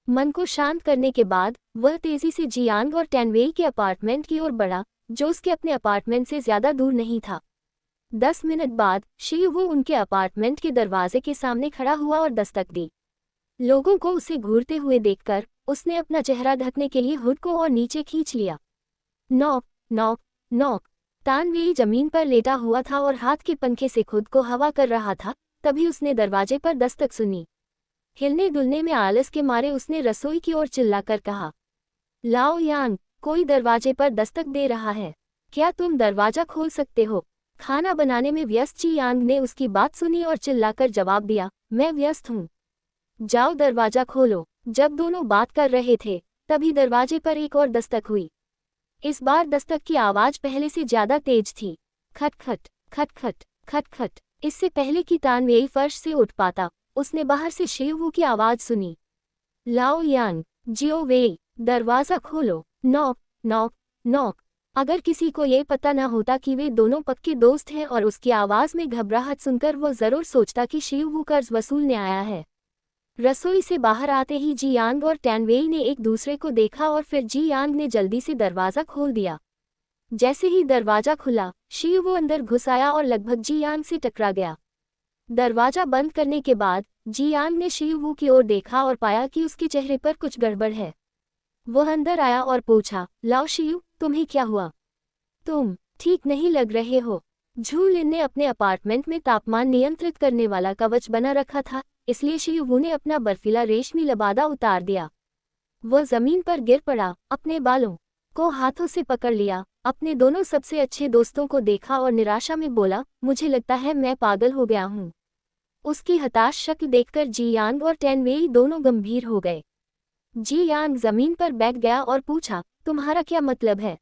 मन को शांत करने के बाद वह तेजी से जियांग और टैनवेई के अपार्टमेंट की ओर बढ़ा, जो उसके अपने अपार्टमेंट से ज्यादा दूर नहीं था। 10 मिनट बाद शिवू उनके अपार्टमेंट के दरवाजे के सामने खड़ा हुआ और दस्तक दी। लोगों को उसे घूरते हुए देखकर उसने अपना चेहरा ढकने के लिए हुड को और नीचे खींच लिया। Knock knock knock. तानवेई जमीन पर लेटा हुआ था और हाथ के पंखे से खुद को हवा कर रहा था। तभी उसने दरवाजे पर दस्तक सुनी। हिलने डुलने में आलस के मारे उसने रसोई की ओर चिल्लाकर कहा, लाओ यांग, कोई दरवाजे पर दस्तक दे रहा है। क्या तुम दरवाजा खोल सकते हो? खाना बनाने में व्यस्त जी यांग ने उसकी बात सुनी और चिल्लाकर जवाब दिया, मैं व्यस्त हूँ। जाओ दरवाजा खोलो। जब दोनों बात कर रहे थे तभी दरवाजे पर एक और दस्तक हुई। इस बार दस्तक की आवाज पहले से ज्यादा तेज थी। खटखट खटखट खटखट। इससे पहले कि तानवेई फर्श से उठ पाता, उसने बाहर से शिवू की आवाज सुनी, लाओ यांग, जियो वेई, दरवाजा खोलो। Knock knock knock. अगर किसी को ये पता न होता कि वे दोनों पक्के दोस्त हैं और उसकी आवाज में घबराहट सुनकर वो जरूर सोचता कि शिवू कर्ज वसूलने आया है। रसोई से बाहर आते ही जियांग और टैनवेई ने एक दूसरे को देखा और फिर जियांग ने जल्दी से दरवाजा खोल दिया। जैसे ही दरवाजा खुला, शिवू अंदर घुस आया और लगभग जियांग से टकरा गया। दरवाजा बंद करने के बाद जियांग ने शिवू की ओर देखा और पाया कि उसके चेहरे पर कुछ गड़बड़ है। वह अंदर आया और पूछा, लाओ शिव, तुम्हें क्या हुआ? तुम ठीक नहीं लग रहे हो। झूलिन ने अपने अपार्टमेंट में तापमान नियंत्रित करने वाला कवच बना रखा था, इसलिए शिवू ने अपना बर्फीला रेशमी लबादा उतार दिया। वह जमीन पर गिर पड़ा, अपने बालों को हाथों से पकड़ लिया, अपने दोनों सबसे अच्छे दोस्तों को देखा और निराशा में बोला, मुझे लगता है मैं पागल हो गया हूँ। उसकी हताश शक्ल देखकर जियांग और टैनवेई दोनों गंभीर हो गए। जियांग जमीन पर बैठ गया और पूछा, तुम्हारा क्या मतलब है?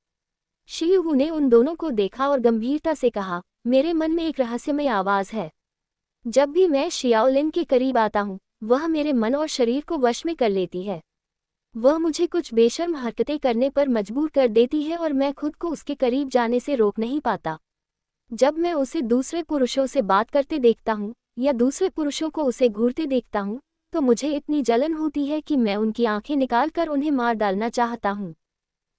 शिवू ने उन दोनों को देखा और गंभीरता से कहा, मेरे मन में एक रहस्यमय आवाज है। जब भी मैं शियाओलिन के करीब आता हूँ, वह मेरे मन और शरीर को वश में कर लेती है। वह मुझे कुछ बेशर्म हरकतें करने पर मजबूर कर देती है और मैं खुद को उसके करीब जाने से रोक नहीं पाता। जब मैं उसे दूसरे पुरुषों से बात करते देखता हूँ, या दूसरे पुरुषों को उसे घूरते देखता हूँ तो मुझे इतनी जलन होती है कि मैं उनकी आंखें निकालकर उन्हें मार डालना चाहता हूँ।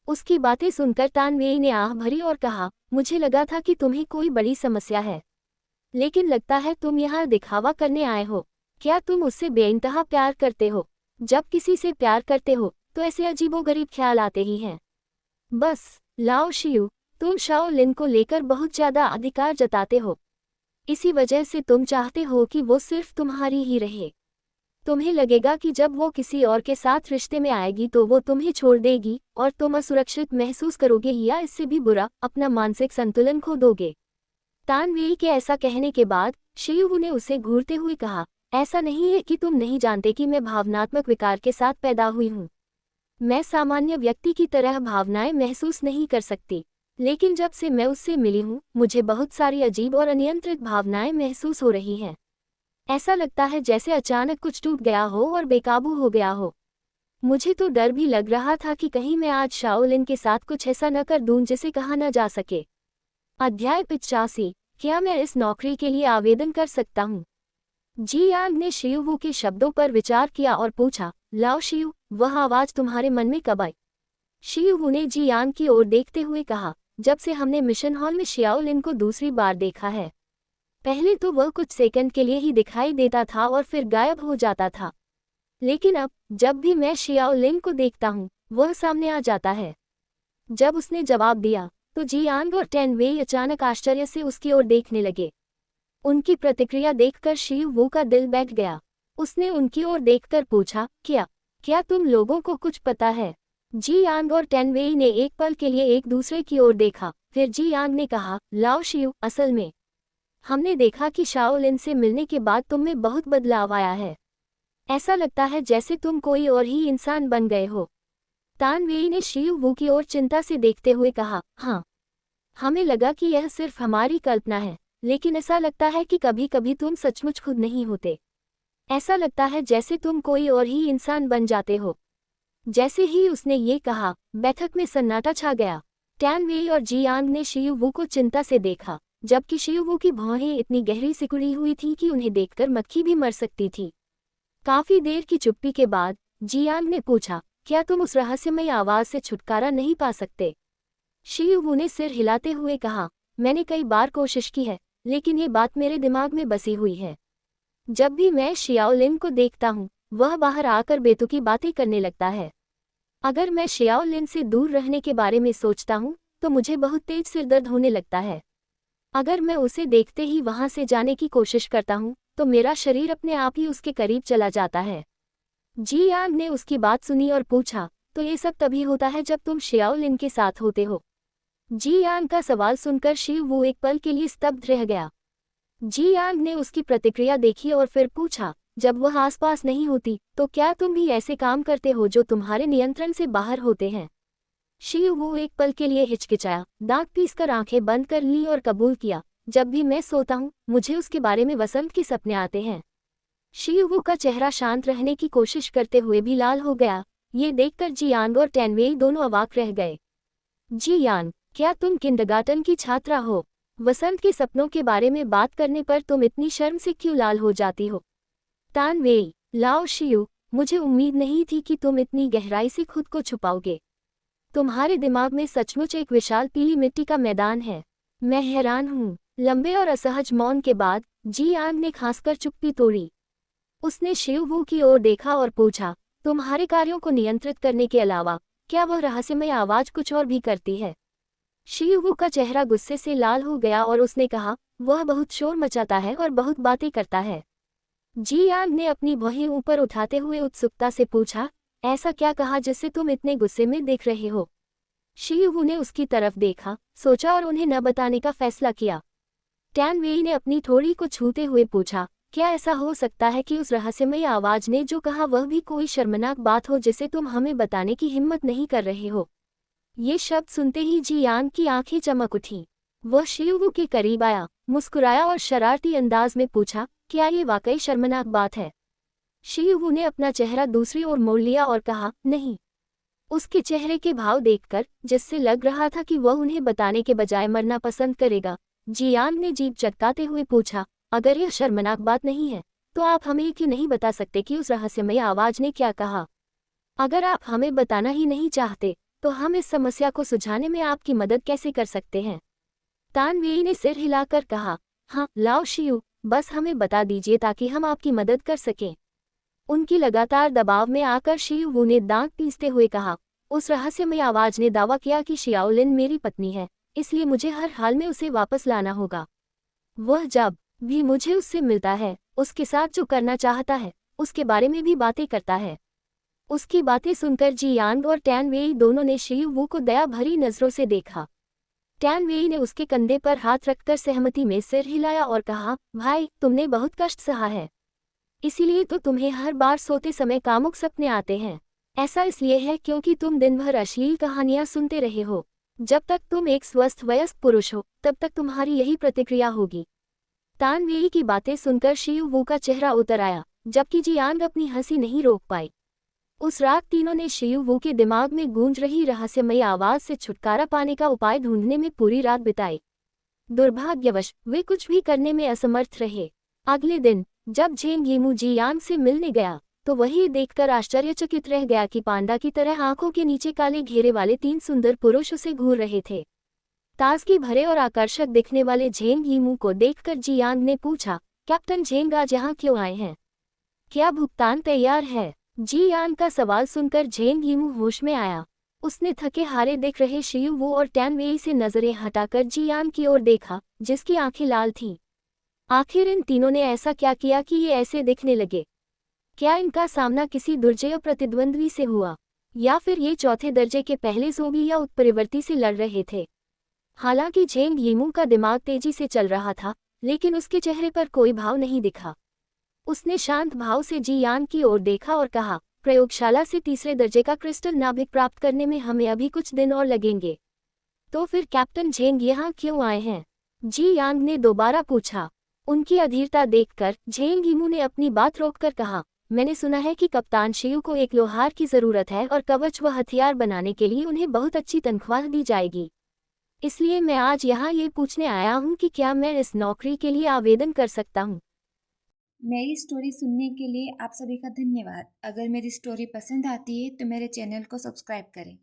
उसकी बातें सुनकर तानवेई ने आह भरी और कहा, मुझे लगा था कि तुम्हें कोई बड़ी समस्या है, लेकिन लगता है तुम यहाँ दिखावा करने आए हो। क्या तुम उससे बेइंतहा प्यार करते हो? जब किसी से प्यार करते हो तो ऐसे अजीबोगरीब ख्याल आते ही हैं। बस लाओ शियू, तुम शाओ लिन को लेकर बहुत ज्यादा अधिकार जताते हो। इसी वजह से तुम चाहते हो कि वो सिर्फ तुम्हारी ही रहे। तुम्हें लगेगा कि जब वो किसी और के साथ रिश्ते में आएगी तो वो तुम्हें छोड़ देगी और तुम असुरक्षित महसूस करोगे या इससे भी बुरा, अपना मानसिक संतुलन खो दोगे। तानवेई के ऐसा कहने के बाद शियू ने उसे घूरते हुए कहा, ऐसा नहीं है कि तुम नहीं जानते कि मैं भावनात्मक विकार के साथ पैदा हुई हूँ। मैं सामान्य व्यक्ति की तरह भावनाएं महसूस नहीं कर सकती, लेकिन जब से मैं उससे मिली हूँ मुझे बहुत सारी अजीब और अनियंत्रित भावनाएं महसूस हो रही हैं। ऐसा लगता है जैसे अचानक कुछ टूट गया हो और बेकाबू हो गया हो। मुझे तो डर भी लग रहा था कि कहीं मैं आज शाओलिन के साथ कुछ ऐसा न कर दूं जिसे कहा न जा सके। अध्याय 85। क्या मैं इस नौकरी के लिए आवेदन कर सकता हूँ? जी यांग ने शियू के शब्दों पर विचार किया और पूछा, लाओ शियू, वह आवाज तुम्हारे मन में कब आई? शियू ने जी यांग की ओर देखते हुए कहा, जब से हमने मिशन हॉल में शाओलिन को दूसरी बार देखा है। पहले तो वह कुछ सेकंड के लिए ही दिखाई देता था और फिर गायब हो जाता था, लेकिन अब जब भी मैं शाओलिन को देखता हूँ वह सामने आ जाता है। जब उसने जवाब दिया तो जी यांग और टेनवेई अचानक आश्चर्य से उसकी ओर देखने लगे। उनकी प्रतिक्रिया देखकर शियू का दिल बैठ गया। उसने उनकी ओर देखकर पूछा, क्या तुम लोगों को कुछ पता है? जी यांग और टेनवेई ने एक पल के लिए एक दूसरे की ओर देखा। फिर जी यांग ने कहा, लाओ शियू, असल में हमने देखा कि शाओलिन से मिलने के बाद तुम में बहुत बदलाव आया है। ऐसा लगता है जैसे तुम कोई और ही इंसान बन गए हो। तानवेई ने शियू की ओर चिंता से देखते हुए कहा, हाँ, हमें लगा कि यह सिर्फ हमारी कल्पना है, लेकिन ऐसा लगता है कि कभी कभी तुम सचमुच खुद नहीं होते। ऐसा लगता है जैसे तुम कोई और ही इंसान बन जाते हो। जैसे ही उसने ये कहा, बैठक में सन्नाटा छा गया। टैनवेई और जी यांग ने शियू को चिंता से देखा, जबकि शियू की भौहें इतनी गहरी सिकुड़ी हुई थीं कि उन्हें देखकर मक्खी भी मर सकती थी। काफी देर की चुप्पी के बाद जी यांग ने पूछा, क्या तुम उस रहस्यमय आवाज से छुटकारा नहीं पा सकते? शियू ने सिर हिलाते हुए कहा, मैंने कई बार कोशिश की है, लेकिन ये बात मेरे दिमाग में बसी हुई है। जब भी मैं शाओलिन को देखता हूँ वह बाहर आकर बेतुकी बातें करने लगता है। अगर मैं शाओलिन से दूर रहने के बारे में सोचता हूँ तो मुझे बहुत तेज सिरदर्द होने लगता है। अगर मैं उसे देखते ही वहां से जाने की कोशिश करता हूँ तो मेरा शरीर अपने आप ही उसके करीब चला जाता है। जी यांग ने उसकी बात सुनी और पूछा, तो ये सब तभी होता है जब तुम शाओलिन के साथ होते हो? जी यांग का सवाल सुनकर शियू एक पल के लिए स्तब्ध रह गया। जी यांग ने उसकी प्रतिक्रिया देखी और फिर पूछा, जब वह आसपास नहीं होती तो क्या तुम भी ऐसे काम करते हो जो तुम्हारे नियंत्रण से बाहर होते हैं? शियू एक पल के लिए हिचकिचाया, दांत पीसकर आंखें बंद कर ली और कबूल किया, जब भी मैं सोता हूँ मुझे उसके बारे में वसंत के सपने आते हैं। शियू का चेहरा शांत रहने की कोशिश करते हुए भी लाल हो गया। ये देखकर जी यांग और टेनवेई दोनों अवाक रह गए। जी यांग, क्या तुम किंडरगार्टन की छात्रा हो? वसंत के सपनों के बारे में बात करने पर तुम इतनी शर्म से क्यों लाल हो जाती हो? तानवेई, लाओ शियू, मुझे उम्मीद नहीं थी कि तुम इतनी गहराई से खुद को छुपाओगे। तुम्हारे दिमाग में सचमुच एक विशाल पीली मिट्टी का मैदान है। मैं हैरान हूँ। लंबे और असहज मौन के बाद जी यांग ने खांसकर चुप्पी तोड़ी। उसने शियू की ओर देखा और पूछा, तुम्हारे कार्यों को नियंत्रित करने के अलावा क्या वह रहस्यमय आवाज कुछ और भी करती है? शियू का चेहरा गुस्से से लाल हो गया और उसने कहा, वह बहुत शोर मचाता है और बहुत बातें करता है। जी यांग ने अपनी भौहें ऊपर उठाते हुए उत्सुकता से पूछा, ऐसा क्या कहा जिससे तुम इतने गुस्से में देख रहे हो? शियू ने उसकी तरफ देखा, सोचा और उन्हें न बताने का फैसला किया। टैनवेई ने अपनी थोड़ी को छूते हुए पूछा, क्या ऐसा हो सकता है कि उस रहस्यमय आवाज ने जो कहा वह भी कोई शर्मनाक बात हो जिसे तुम हमें बताने की हिम्मत नहीं कर रहे हो? ये शब्द सुनते ही जी यांग की आंखें चमक उठीं। वह शियू के करीब आया, मुस्कुराया और शरारती अंदाज में पूछा, क्या ये वाकई शर्मनाक बात है? शियू ने अपना चेहरा दूसरी ओर मोड़ लिया और कहा, नहीं। उसके चेहरे के भाव देखकर, जिससे लग रहा था कि वह उन्हें बताने के बजाय मरना पसंद करेगा, जी यांग ने जीभ चटकाते हुए पूछा, अगर यह शर्मनाक बात नहीं है तो आप हमें क्यों नहीं बता सकते कि उस रहस्यमय आवाज ने क्या कहा? अगर आप हमें बताना ही नहीं चाहते तो हम इस समस्या को सुलझाने में आपकी मदद कैसे कर सकते हैं? तान वेई ने सिर हिलाकर कहा, हाँ लाओ शियू, बस हमें बता दीजिए ताकि हम आपकी मदद कर सकें। उनकी लगातार दबाव में आकर शियू वू ने दांत पीसते हुए कहा, उस रहस्यमय आवाज ने दावा किया कि शियाओलिन मेरी पत्नी है, इसलिए मुझे हर हाल में उसे वापस लाना होगा। वह जब भी मुझे उससे मिलता है, उसके साथ जो करना चाहता है, उसके बारे में भी बातें करता है। उसकी बातें सुनकर जी यांग और टैन वेई दोनों ने शियू वू को दया भरी नजरों से देखा। टैन वेई ने उसके कंधे पर हाथ रखकर सहमति में सिर हिलाया और कहा, भाई तुमने बहुत कष्ट सहा है, इसीलिए तो तुम्हें हर बार सोते समय कामुक सपने आते हैं। ऐसा इसलिए है क्योंकि तुम दिन भर अश्लील कहानियां सुनते रहे हो। जब तक तुम एक स्वस्थ वयस्क पुरुष हो तब तक तुम्हारी यही प्रतिक्रिया होगी। तान वेई की बातें सुनकर शियू वू का चेहरा उतर आया, जबकि जियांग अपनी हंसी नहीं रोक पाई। उस रात तीनों ने शियू वू के दिमाग में गूंज रही रहस्यमयी आवाज से छुटकारा पाने का उपाय ढूंढने में पूरी रात बिताई। दुर्भाग्यवश वे कुछ भी करने में असमर्थ रहे। अगले दिन जब झेंग यीमू जियांग से मिलने गया तो वही देखकर आश्चर्यचकित रह गया कि पांडा की तरह आंखों के नीचे काले घेरे वाले 3 सुंदर पुरुष उसे घूर रहे थे। ताजगी भरे और आकर्षक दिखने वाले झेंग यीमू को देखकर जियांग ने पूछा, कैप्टन झेंग आज यहाँ क्यों आए हैं? क्या भुगतान तैयार है? जियांग का सवाल सुनकर झेंग यीमू होश में आया। उसने थके हारे दिख रहे शियू वू और टैन वेई से नजरें हटाकर जियांग की ओर देखा, जिसकी आंखें लाल थीं। आखिर इन तीनों ने ऐसा क्या किया कि ये ऐसे दिखने लगे? क्या इनका सामना किसी दुर्जय प्रतिद्वंद्वी से हुआ, या फिर ये चौथे दर्जे के पहले जोबी या उत्परिवर्ती से लड़ रहे थे? हालांकि झेंग यीमू का दिमाग तेजी से चल रहा था, लेकिन उसके चेहरे पर कोई भाव नहीं दिखा। उसने शांत भाव से जियांग की ओर देखा और कहा, प्रयोगशाला से तीसरे दर्जे का क्रिस्टल नाभिक प्राप्त करने में हमें अभी कुछ दिन और लगेंगे। तो फिर कैप्टन झेंग यहाँ क्यों आए हैं? जियांग ने दोबारा पूछा। उनकी अधीरता देखकर झेंग यीमू ने अपनी बात रोककर कहा, मैंने सुना है कि कप्तान शियू को एक लोहार की जरूरत है और कवच व हथियार बनाने के लिए उन्हें बहुत अच्छी तनख्वाह दी जाएगी। इसलिए मैं आज यहाँ ये पूछने आया हूँ कि क्या मैं इस नौकरी के लिए आवेदन कर सकता हूँ? मेरी स्टोरी सुनने के लिए आप सभी का धन्यवाद। अगर मेरी स्टोरी पसंद आती है तो मेरे चैनल को सब्सक्राइब करें।